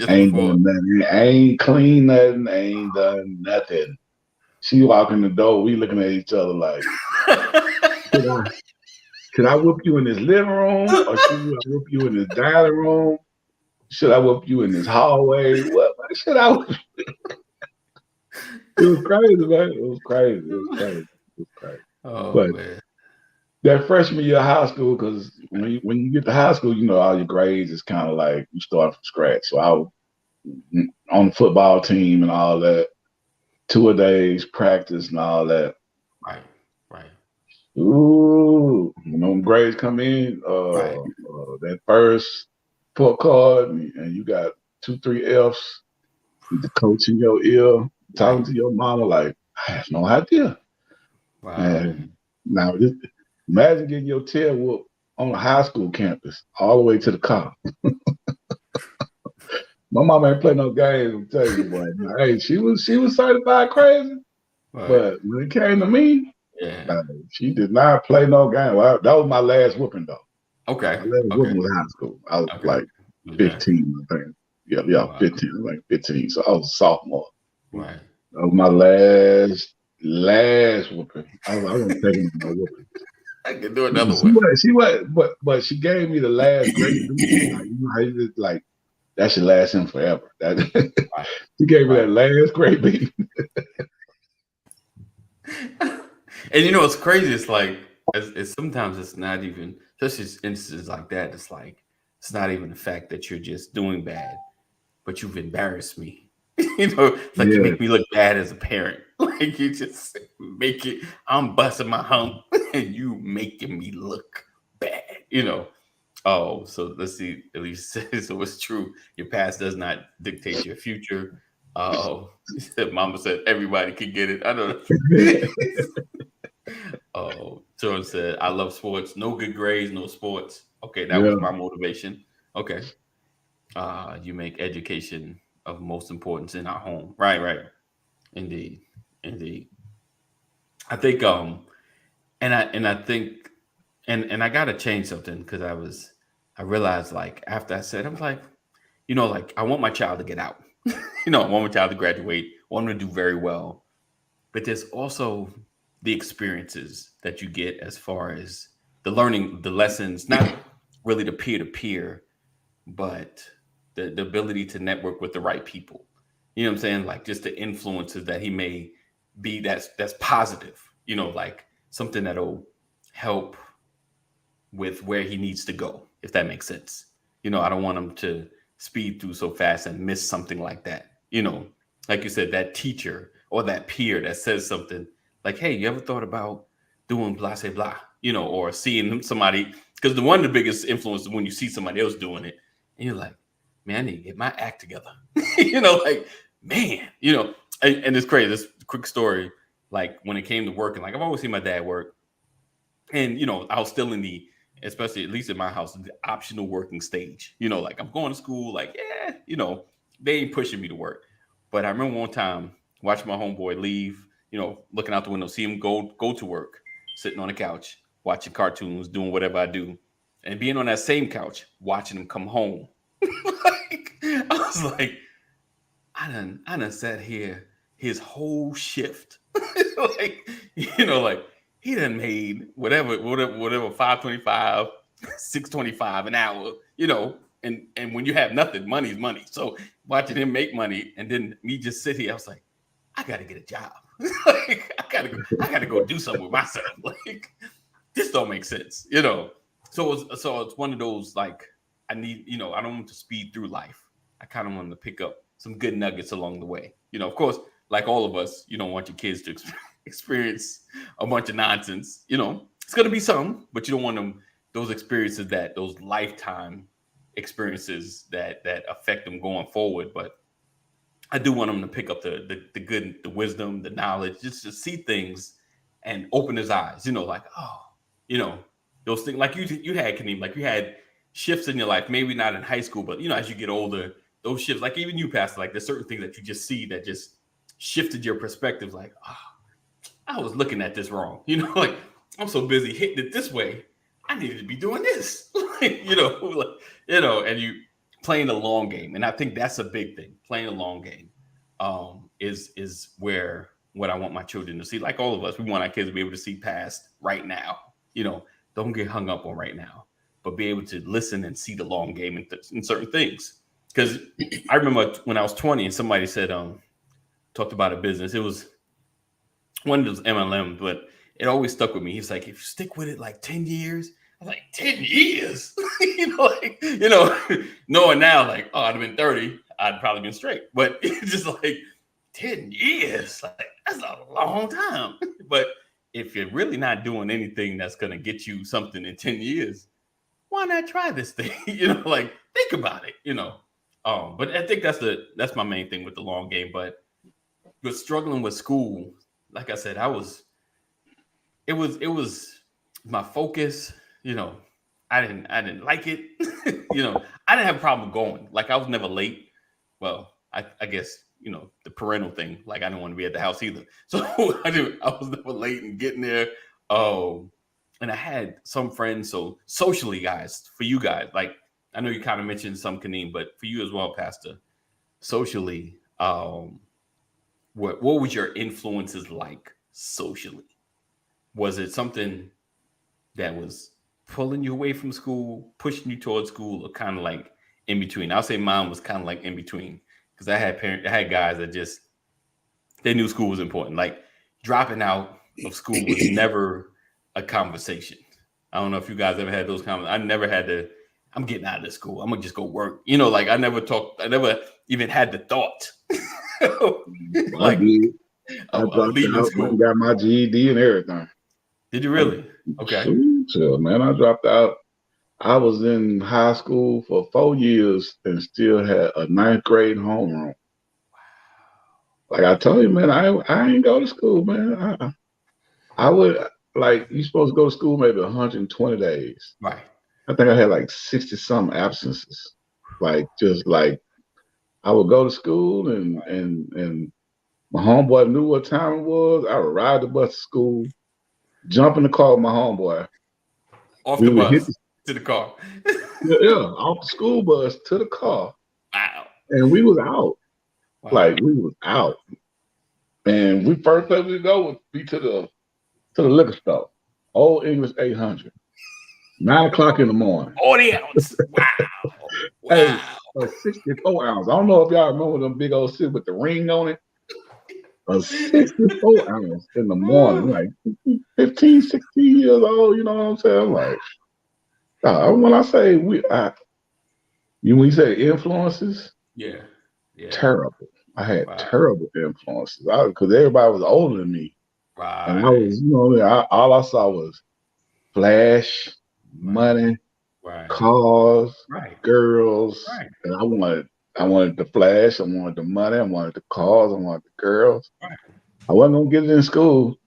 Ain't doing nothing. I ain't clean nothing. Ain't done nothing. She walk in the door. We looking at each other like, could I whoop you in this living room, or should I whoop you in this dining room? Should I whoop you in this hallway? What should I? It was crazy, man. It was crazy. Oh, but man. That freshman year of high school, because when you get to high school, you know, all your grades is kind of like you start from scratch. So I was on the football team and all that, 2-a-days, practice and all that. Right. Ooh, when grades come in, that first report card, and you got 2-3 Fs, the coach in your ear, talking to your mama like, I have no idea. Wow. And now, imagine getting your tail whooped on a high school campus all the way to the car. My mama ain't play no games, I'm telling you, boy. Hey, she was certified crazy, right. But when it came to me, she did not play no game. Well, that was my last whooping, though. Okay. My last whooping was high school. I was like 15, I think. Yeah, wow. 15, like 15. So I was a sophomore. Right. That was my last whooping. I wasn't taking no whooping. I can do another one. She was, but she gave me the last great beat. Like that should last him forever. She gave me that last great beat. And you know what's crazy? It's like it's sometimes it's not even such instances like that. It's like it's not even the fact that you're just doing bad, but you've embarrassed me. You know, it's like you make me look bad as a parent. Like you just make it. I'm busting my hump, and you making me look bad. You know. Oh, so let's see. At least so it's true. Your past does not dictate your future. Oh, Mama said everybody can get it. I don't know. Oh, Jordan said, I love sports. No good grades, no sports. Okay, that was my motivation. Okay. You make education of most importance in our home. Right. Indeed. I think and I think I gotta change something because I realized like after I said, I was like, you know, like I want my child to get out. You know, I want my child to graduate, I want them to do very well. But there's also the experiences that you get as far as the learning, the lessons, not really the peer-to-peer, but the ability to network with the right people. You know what I'm saying? Like just the influences that he may be that's positive, you know, like something that'll help with where he needs to go, if that makes sense. You know, I don't want him to speed through so fast and miss something like that. You know, like you said, that teacher or that peer that says something like, hey, you ever thought about doing blah, say blah, you know, or seeing somebody, because one of the biggest influences when you see somebody else doing it, and you're like, man, I need to get my act together. You know, like, man, you know, and it's crazy. This quick story, like when it came to working, like I've always seen my dad work. And, you know, I was still in the, especially at least in my house, the optional working stage. You know, like I'm going to school, like, yeah, you know, they ain't pushing me to work. But I remember one time watching my homeboy leave, you know, looking out the window, see him go to work, sitting on the couch, watching cartoons, doing whatever I do, and being on that same couch, watching him come home. Like, I was like, I done sat here his whole shift. Like, you know, like he done made whatever, $5.25, $6.25 an hour, you know, and when you have nothing, money is money. So watching him make money and then me just sit here, I was like, I gotta get a job. Like, I gotta go do something with myself. Like, this don't make sense, you know. So it's one of those, like, I need, you know, I don't want to speed through life. I kind of want to pick up some good nuggets along the way. You know, of course, like all of us, you don't want your kids to experience a bunch of nonsense. You know, it's going to be some, but you don't want those experiences, those lifetime experiences that affect them going forward. But I do want them to pick up the good, the wisdom, the knowledge, just to see things and open his eyes, you know, like, oh, you know, those things like you had, Kaneem, like you had shifts in your life, maybe not in high school, but, you know, as you get older, those shifts, like even you, Pastor, like there's certain things that you just see that just shifted your perspective. Like, oh, I was looking at this wrong. You know, like I'm so busy hitting it this way. I needed to be doing this. Like, you know, and you playing the long game. And I think that's a big thing. Playing a long game is where what I want my children to see. Like all of us, we want our kids to be able to see past right now. You know, don't get hung up on right now, but be able to listen and see the long game in certain things. Because I remember when I was 20 and somebody said, talked about a business. It was one of those MLM, but it always stuck with me. He's like, if you stick with it like 10 years, I was like, 10 years? you know, knowing now, like, oh, I'd have been 30, I'd probably been straight. But it's just like 10 years, like that's a long time. But if you're really not doing anything that's going to get you something in 10 years, why not try this thing? You know, like think about it, you know. But I think that's my main thing with the long game. But struggling with school, like I said, it was my focus, you know. I didn't like it. You know, I didn't have a problem going. Like I was never late. Well, I guess, you know, the parental thing, like I didn't want to be at the house either. So I was never late in getting there. And I had some friends. So socially, guys, for you guys, like I know you kind of mentioned some, Kaneem, but for you as well, Pastor, socially, what was your influences like socially? Was it something that was pulling you away from school, pushing you towards school, or kind of like in between? I'll say mine was kind of like in between, because I had guys that just, they knew school was important. Like dropping out of school was never a conversation. I don't know if you guys ever had those conversations. I never had to, I'm getting out of this school, I'm gonna just go work. You know, like I never even had the thought. Like, I dropped out and got my GED and everything. Did you really? Okay. So, man, I dropped out. I was in high school for 4 years and still had a 9th grade homeroom. Wow. Like I told you, man, I ain't go to school, man. I would, like, you supposed to go to school maybe 120 days. Right. I think I had like 60 some absences. Like, just like, I would go to school and my homeboy knew what time it was. I would ride the bus to school, jump in the car with my homeboy. Off the bus to the car. Yeah, off the school bus to the car. Wow. And we was out. Wow. Like we was out. And we first place we go would be to the liquor store. Old English 800. 9 o'clock in the morning. 40 ounce. Wow. Hey, 64 ounce. I don't know if y'all remember them big old shit with the ring on it. A 64 ounce in the morning, like 15, 16 years old, you know what I'm saying? Like, when I say when you say influences, yeah. Terrible. I had terrible influences because everybody was older than me. Right. And I was, all I saw was flash, money, right. cars, right. girls, Right. and I wanted the flash, I wanted the money, I wanted the cars, I wanted the girls. Right. I wasn't gonna get it in school.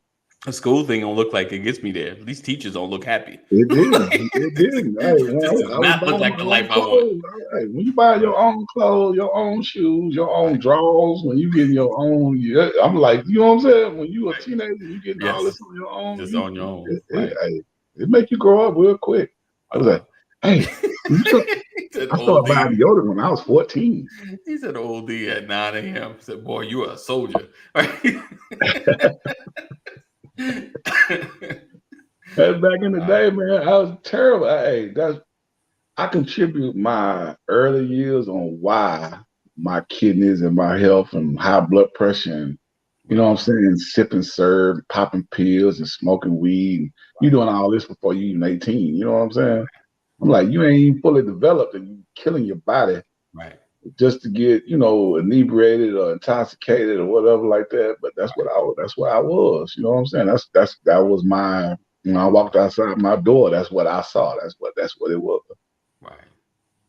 A school thing don't look like it gets me there. These teachers don't look happy. It didn't. It didn't. This does not look like the life I want. Right. When you buy your own clothes, your own shoes, your own drawers, when you get your own, I'm like, you know what I'm saying? When you a teenager, you get all this on your own. Just on your own. It make you grow up real quick. I was like, hey, I started buying deodorant when I was 14. He said old D at 9 a.m. He said, boy, you are a soldier. Back in the day, man, I was terrible. I contribute my early years on why my kidneys and my health and high blood pressure and, you know what I'm saying, sipping syrup, popping pills and smoking weed. You doing all this before you even 18. You know what I'm saying? I'm like, you ain't even fully developed and you killing your body. Right. Just to get, inebriated or intoxicated or whatever like that. But that's where I was. You know what I'm saying? That was my, I walked outside my door. That's what I saw. That's what it was. Right.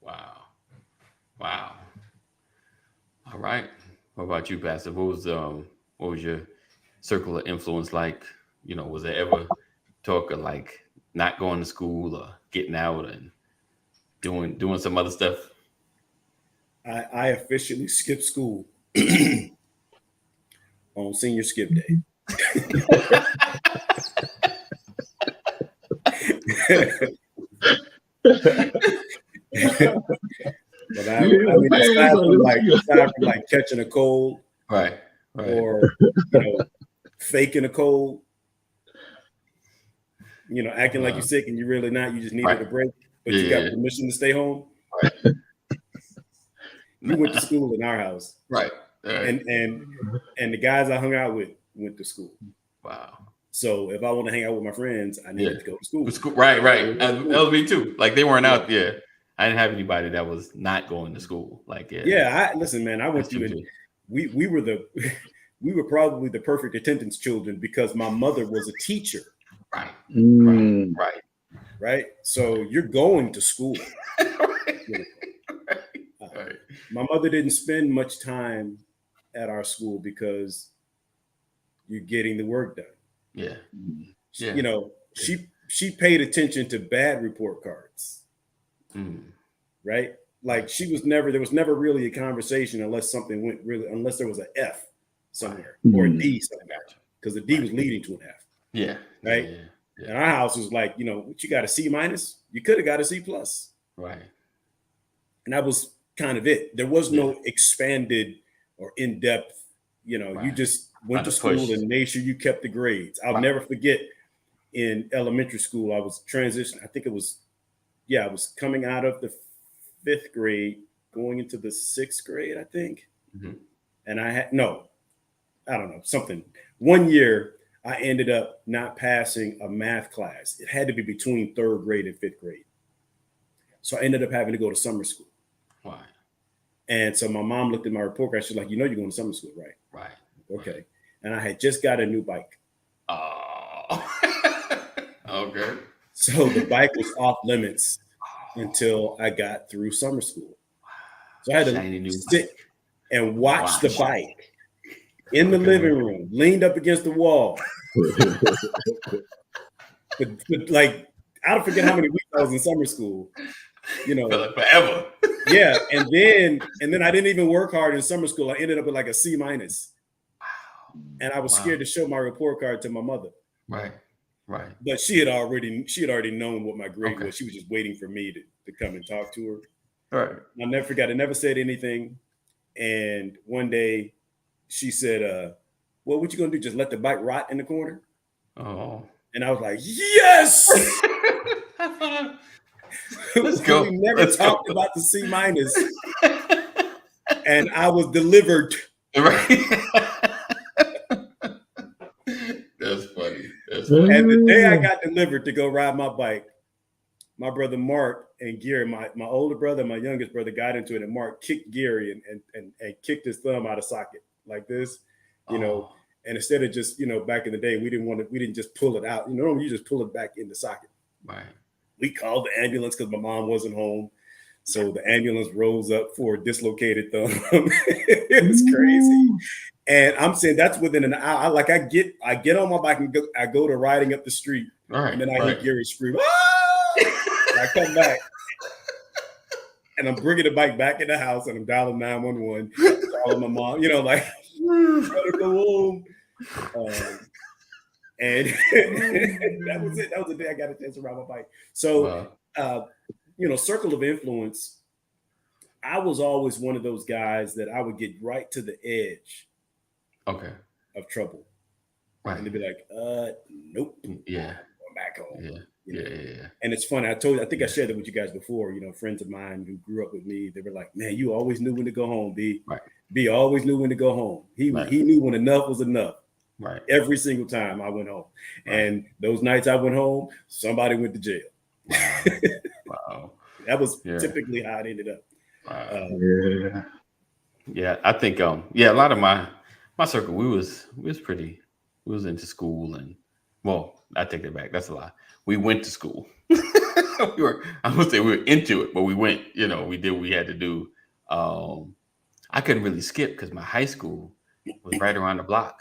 Wow. All right. What about you, Pastor? What was your circle of influence like? Was there ever talk of like not going to school or getting out and doing some other stuff? I officially skipped school on senior skip day. But aside from like catching a cold, right. or faking a cold, acting like you're sick and you're really not, you just needed a break, but you got permission to stay home. Right. You went to school in our house, right? And the guys I hung out with went to school. Wow. So if I want to hang out with my friends, I needed to go to school. Right. That was me too. Like they weren't out. Yeah, I didn't have anybody that was not going to school. Like listen, man. I went to it. We were probably the perfect attendance children because my mother was a teacher. Right. Right. So you're going to school. My mother didn't spend much time at our school because you're getting the work done. Yeah. She paid attention to bad report cards. Right? Like there was never really a conversation unless there was an F somewhere or a D somewhere. Because the D was leading to an F. Yeah. Right. Yeah. And our house was like, what you got a C minus? You could have got a C plus. Right. And that was kind of it. There was no expanded or in-depth, you just went to school and made sure you kept the grades. I'll never forget in elementary school, I was transitioning. I think it was, I was coming out of the 5th grade, going into the 6th grade, I think. Mm-hmm. And I don't know, something. One year, I ended up not passing a math class. It had to be between 3rd grade and 5th grade. So I ended up having to go to summer school. Why? And so my mom looked at my report card. She's like, you're going to summer school, right? Right. Okay. And I had just got a new bike. Oh. Okay. So the bike was off limits until I got through summer school. So I had to sit and watch the bike in the living room, leaned up against the wall. but like, I don't forget how many weeks I was in summer school. Forever. Yeah. And then I didn't even work hard in summer school. I ended up with like a C minus. Wow. And I was scared to show my report card to my mother. Right. But she had already known what my grade was. She was just waiting for me to come and talk to her. All right. I'll never forget. I never said anything. And one day she said, well, what you gonna do? Just let the bike rot in the corner? Oh. And I was like, yes. Let's go. We never talked about the C minus. And I was delivered. Right. That's funny. And the day I got delivered to go ride my bike, my brother Mark and Gary, my older brother, my youngest brother, got into it, and Mark kicked Gary and kicked his thumb out of socket like this, And instead of just, back in the day, we didn't just pull it out. Normally you just pull it back in the socket. Right. We called the ambulance because my mom wasn't home. So the ambulance rolls up for a dislocated thumb. It was crazy. And I'm saying that's within an hour. I get on my bike and I go to riding up the street. Right, and then I hear Gary scream, "Ah!" And I come back. And I'm bringing the bike back in the house and I'm dialing 911, calling my mom, gotta go home. And that was it. That was the day I got a chance to ride my bike. So, circle of influence, I was always one of those guys that I would get right to the edge of trouble. Right. And they'd be like, nope. Yeah. I'm back home. Yeah. Yeah. And it's funny. I think I shared that with you guys before. Friends of mine who grew up with me, they were like, "Man, you always knew when to go home, B. Right. B always knew when to go home. He knew when enough was enough." Right. Every single time I went home. Right. And those nights I went home, somebody went to jail. Wow. That was typically how it ended up. Wow. Yeah. I think a lot of my circle, we was into school, and I take that back. That's a lie. We went to school. I would say we were into it, but we went, we did what we had to do. I couldn't really skip because my high school was right around the block.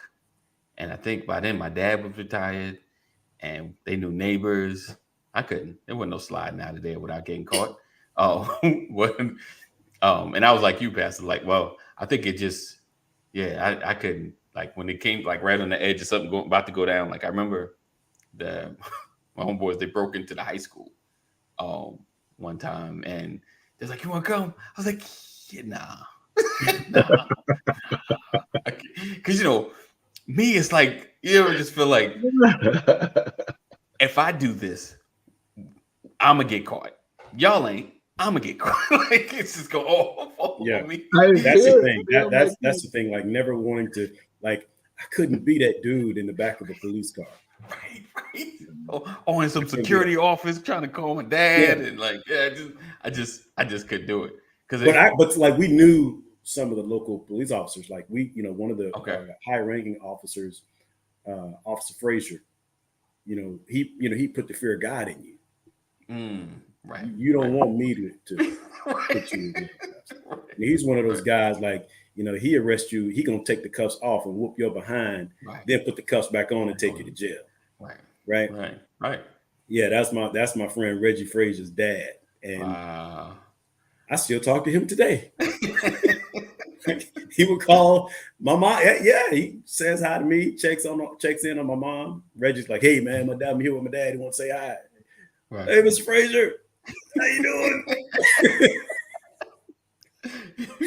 And I think by then my dad was retired and they knew neighbors. I couldn't. There wasn't no sliding out of there without getting caught. And I was like you, Pastor. I think it just, I couldn't. When it came right on the edge of something about to go down. I remember my homeboys, they broke into the high school one time, and they're like, "You want to come?" I was like, "Nah." Because me, it's like, just feel like if I do this, I'm gonna get caught. Y'all ain't. I'm gonna get caught. It's just go all on me. That's the thing. That's the thing. Never wanting to. I couldn't be that dude in the back of a police car. Right. Oh, in some security office trying to call my dad, and I just couldn't do it. But we knew some of the local police officers. One of the high-ranking officers, Officer Frazier. He put the fear of God in you. Right. You don't want me to put you in there. He's one of those guys. He arrests you. He gonna take the cuffs off and whoop your behind, then put the cuffs back on and take you to jail. Right. Yeah, that's my friend Reggie Frazier's dad, and I still talk to him today. He would call my mom. Yeah, he says hi to me, checks in on my mom. Reggie's like, "Hey man, I'm here with my dad. He wants to say hi." Right. "Hey, Mr. Frazier, how you doing?"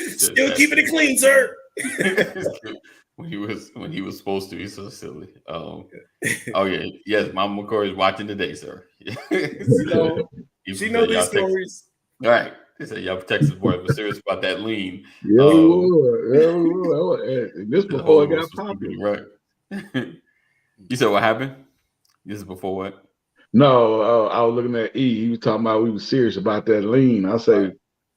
Still keeping it clean, sir. when he was supposed to. He's so silly. Yes, Mama McCoy is watching today, sir. She knows these stories. All right. He said, "Y'all Texas boys were serious about that lean." Yeah, we were. This before it got popular. Right. You said what happened? This is before what? No, I was looking at E. He was talking about we were serious about that lean. I say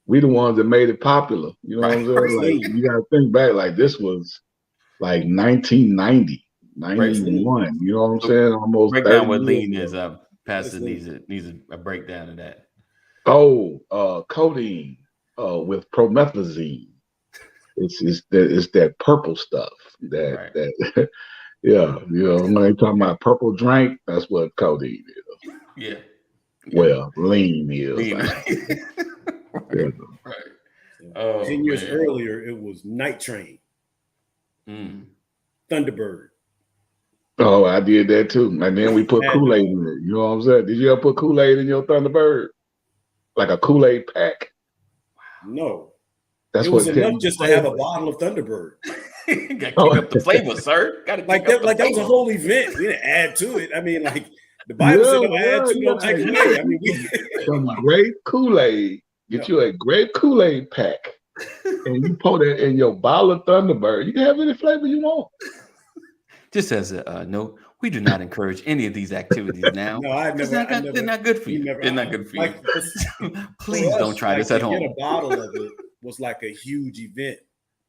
we the ones that made it popular. You know what I'm saying? You got to think back. This was 1990, 91. You know what I'm saying? Almost. Break down what lean is. Pastor needs a breakdown of that. Codeine with promethazine. It's that purple stuff. That when they talking about purple drink, that's what codeine is. Yeah. Well, lean is. Lean. Right. 10 years earlier, it was Night Train. Thunderbird. Oh, I did that too. And then we put Kool-Aid in it. You know what I'm saying? Did you ever put Kool-Aid in your Thunderbird? Like a Kool-Aid pack? No. That's it was enough just to have a bottle of Thunderbird. Gotta keep up the flavor, sir. That was a whole event. We didn't add to it. I mean, the Bible said don't add to, don't take away. I mean, some grape Kool-Aid. Get you a grape Kool-Aid pack, and you pour that in your bottle of Thunderbird. You can have any flavor you want. Just as a note, we do not encourage any of these activities now. No, they're not good for you. They're not good for you. Please don't try this at home. To get a bottle of it was like a huge event.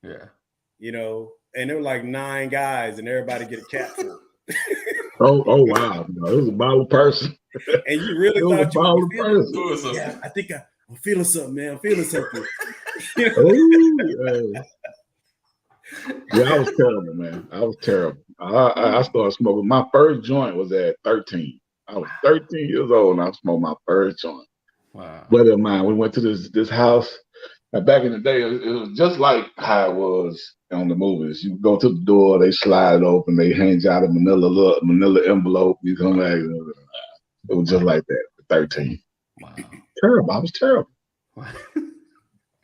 Yeah. you know, and there were like 9 guys, and everybody get a capful. Oh wow! No, it was a bottle person. And you really thought you were feeling person. Yeah, I think I'm feeling something, man. I'm feeling something. Ooh, yeah, I was terrible, man. I was terrible. I started smoking. My first joint was at 13. I was 13 years old, and I smoked my first joint. Wow. Brother of mine, we went to this house. And back in the day, it was just like how it was on the movies. You go to the door, they slide it open, they hand you out a manila envelope. You come back. It was just like that. 13. Wow. Terrible. I was terrible.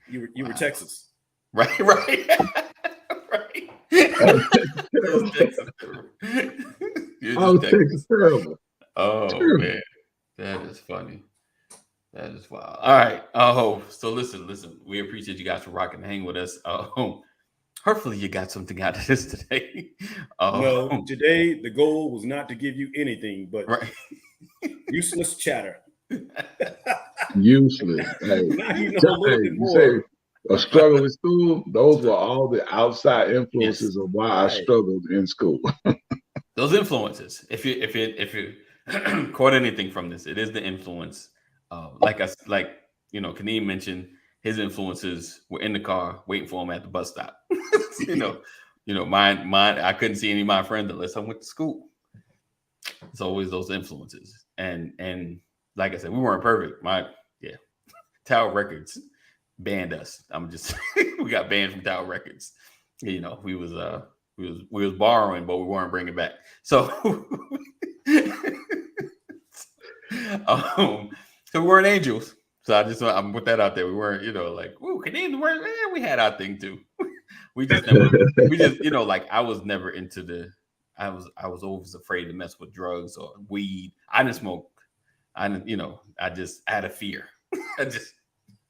You were Texas. Right. Right. I was Texas terrible. Oh man, that is funny. That is wild. All right. Oh, so listen. We appreciate you guys for rocking and hang with us. Hopefully you got something out of this today. No, today the goal was not to give you anything but useless chatter. Useless. Hey, you say a struggle in school. Those were all the outside influences of why I struggled in school. Those influences. If you caught anything from this, it is the influence. Like Kaneem mentioned, his influences were in the car waiting for him at the bus stop. Mine. I couldn't see any of my friends unless I went to school. It's always those influences, and like I said, we weren't perfect. Tower Records banned us. We got banned from Tower Records. We was borrowing, but we weren't bringing back. So. So we weren't angels. So I'm put that out there. We weren't, we had our thing too. I was never into I was always afraid to mess with drugs or weed. I didn't smoke. I had a fear. I just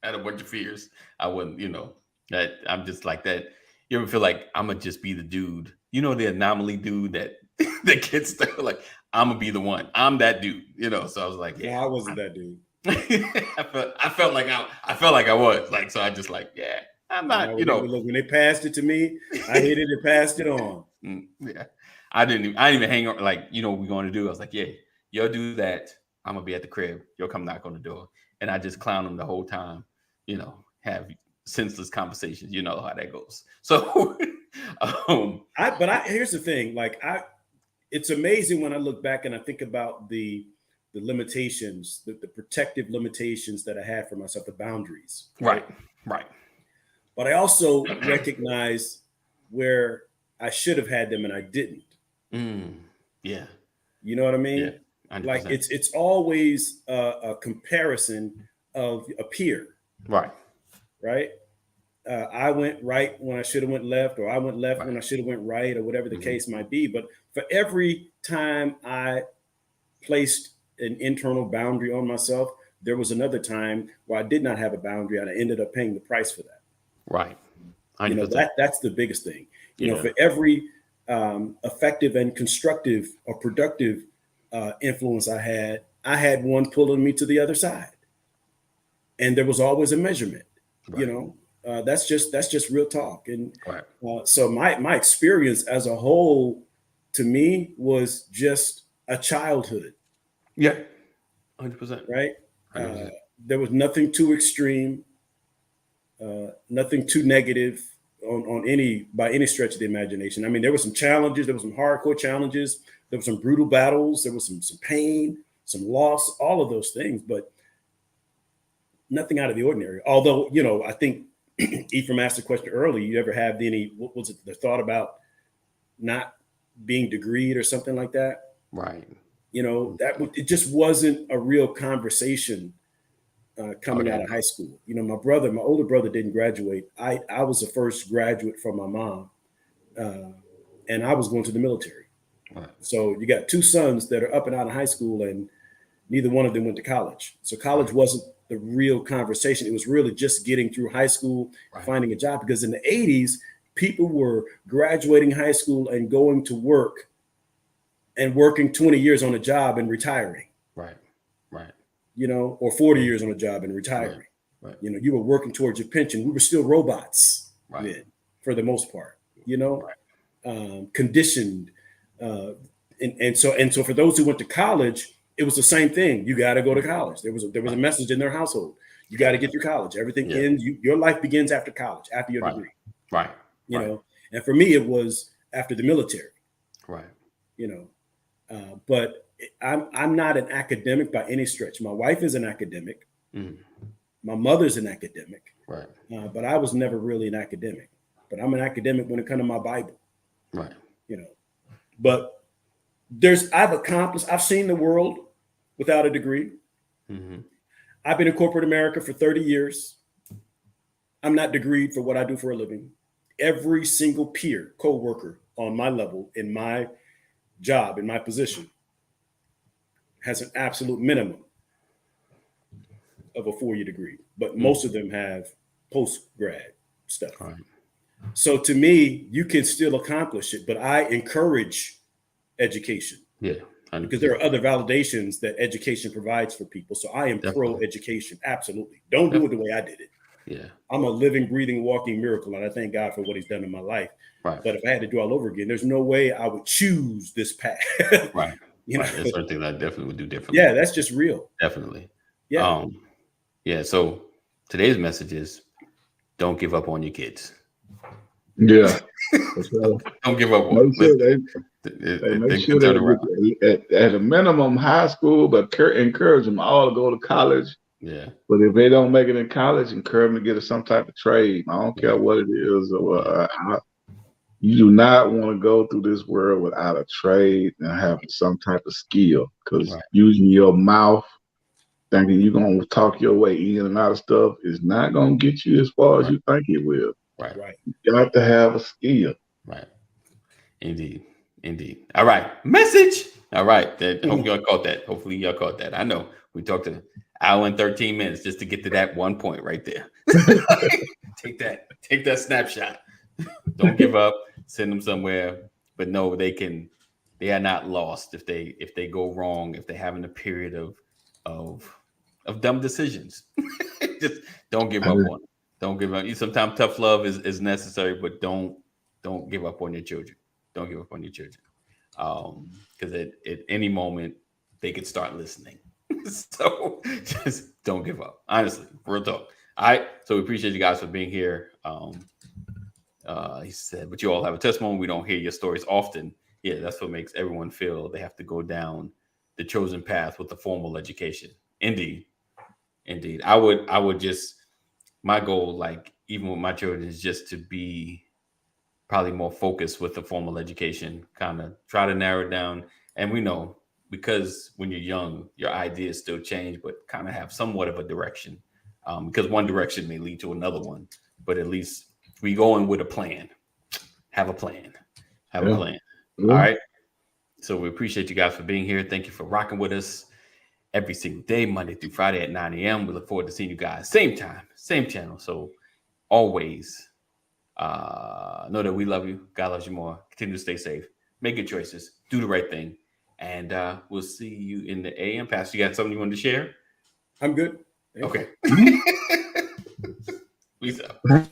had a bunch of fears. I wouldn't, that I'm just like that. You ever feel like I'm gonna just be the dude, the anomaly dude that gets there, like I'm gonna be the one. I'm that dude, So I was like, I wasn't that dude. I felt like I was like, so I just like, I'm not, Look, when they passed it to me, I hit it and passed it on. Yeah, I didn't even hang on. Like, what we're going to do? I was like, yeah, you'll do that. I'm gonna be at the crib. You'll come knock on the door, and I just clown them the whole time. Have senseless conversations. You know how that goes. So, here's the thing. It's amazing when I look back and I think about the limitations, the protective limitations that I had for myself, the boundaries. Right. But I also recognize where I should have had them and I didn't. Yeah. You know what I mean? Yeah. 100%. Like it's always a comparison of a peer. Right. I went right when I should have went left, or I went left when I should have went right, or whatever the case might be. But for every time I placed an internal boundary on myself, there was another time where I did not have a boundary and I ended up paying the price for that. Right. That's the biggest thing. For every effective and constructive or productive influence I had one pulling me to the other side. And there was always a measurement, that's just real talk. And so my experience as a whole, to me, was just a childhood. Yeah, 100%. Right. 100%. There was nothing too extreme, nothing too negative by any stretch of the imagination. I mean, there were some challenges, there were some hardcore challenges, there were some brutal battles, there was some pain, some loss, all of those things, but nothing out of the ordinary. Although, I think Ephraim asked the question earlier, you ever have what was it, the thought about not being degreed or something like that? Right. It just wasn't a real conversation coming out of high school. My older brother didn't graduate. I was the first graduate from my mom, and I was going to the military. Right. So you got 2 sons that are up and out of high school, and neither one of them went to college. So college wasn't the real conversation. It was really just getting through high school, finding a job, because in the 80s, people were graduating high school and going to work and working 20 years on a job and retiring. Right. Or 40 years on a job and retiring. Right. You were working towards your pension. We were still robots then, for the most part. conditioned. And so for those who went to college, it was the same thing. You got to go to college. There was a message in their household. You got to get through college. Everything ends. Your life begins after college, after your degree. Right. You know, and for me, it was after the military. Right. But I'm not an academic by any stretch. My wife is an academic. My mother's an academic. Right. But I was never really an academic. But I'm an academic when it comes to my Bible. Right. But I've seen the world without a degree. I've been in corporate America for 30 years. I'm not degreed for what I do for a living. Every single peer, co-worker on my level, in my job, in my position, has an absolute minimum of a 4-year degree. But most of them have post-grad stuff. Right. So to me, you can still accomplish it, but I encourage education. Yeah. Because there are other validations that education provides for people. So I am pro-education. Absolutely. Don't do it the way I did it. Yeah. I'm a living, breathing, walking miracle. And I thank God for what he's done in my life. Right. But if I had to do all over again, there's no way I would choose this path. Right. There's certain things I definitely would do differently. Yeah, that's just real. Definitely. Yeah. So today's message is don't give up on your kids. Yeah. Don't give up on them. Make sure that at a minimum high school, but encourage them all to go to college. Yeah. But if they don't make it in college, encourage them to get some type of trade. I don't care what it is. You do not want to go through this world without a trade and having some type of skill, because using your mouth, thinking you're going to talk your way in and out of stuff is not going to get you as far as you think it will. Right. You got to have a skill. Right. Indeed. All right. Message. All right. Hope y'all caught that. Hopefully y'all caught that. I know we talked an hour and 13 minutes just to get to that one point right there. Take that snapshot. Don't give up. Send them somewhere. But no, they are not lost if they go wrong, if they're having a period of dumb decisions. Just don't give up on them. Don't give up. Sometimes tough love is necessary, but don't give up on your children. Don't give up on your children. Because at any moment they could start listening. So just don't give up. Honestly, real talk. All right. So we appreciate you guys for being here. He said, but you all have a testimony. We don't hear your stories often. Yeah, that's what makes everyone feel they have to go down the chosen path with the formal education. Indeed. I would just, my goal, like even with my children, is just to be probably more focused with the formal education, kind of try to narrow it down. And we know, because when you're young, your ideas still change, but kind of have somewhat of a direction, because one direction may lead to another one, but at least we go in with a plan. Have a plan. All right. So we appreciate you guys for being here. Thank you for rocking with us every single day, Monday through Friday at 9 a.m. We look forward to seeing you guys same time, same channel. So always know that we love you. God loves you more. Continue to stay safe. Make good choices. Do the right thing. And we'll see you in the AM. Pastor, you got something you wanted to share? I'm good. Okay. Peace out.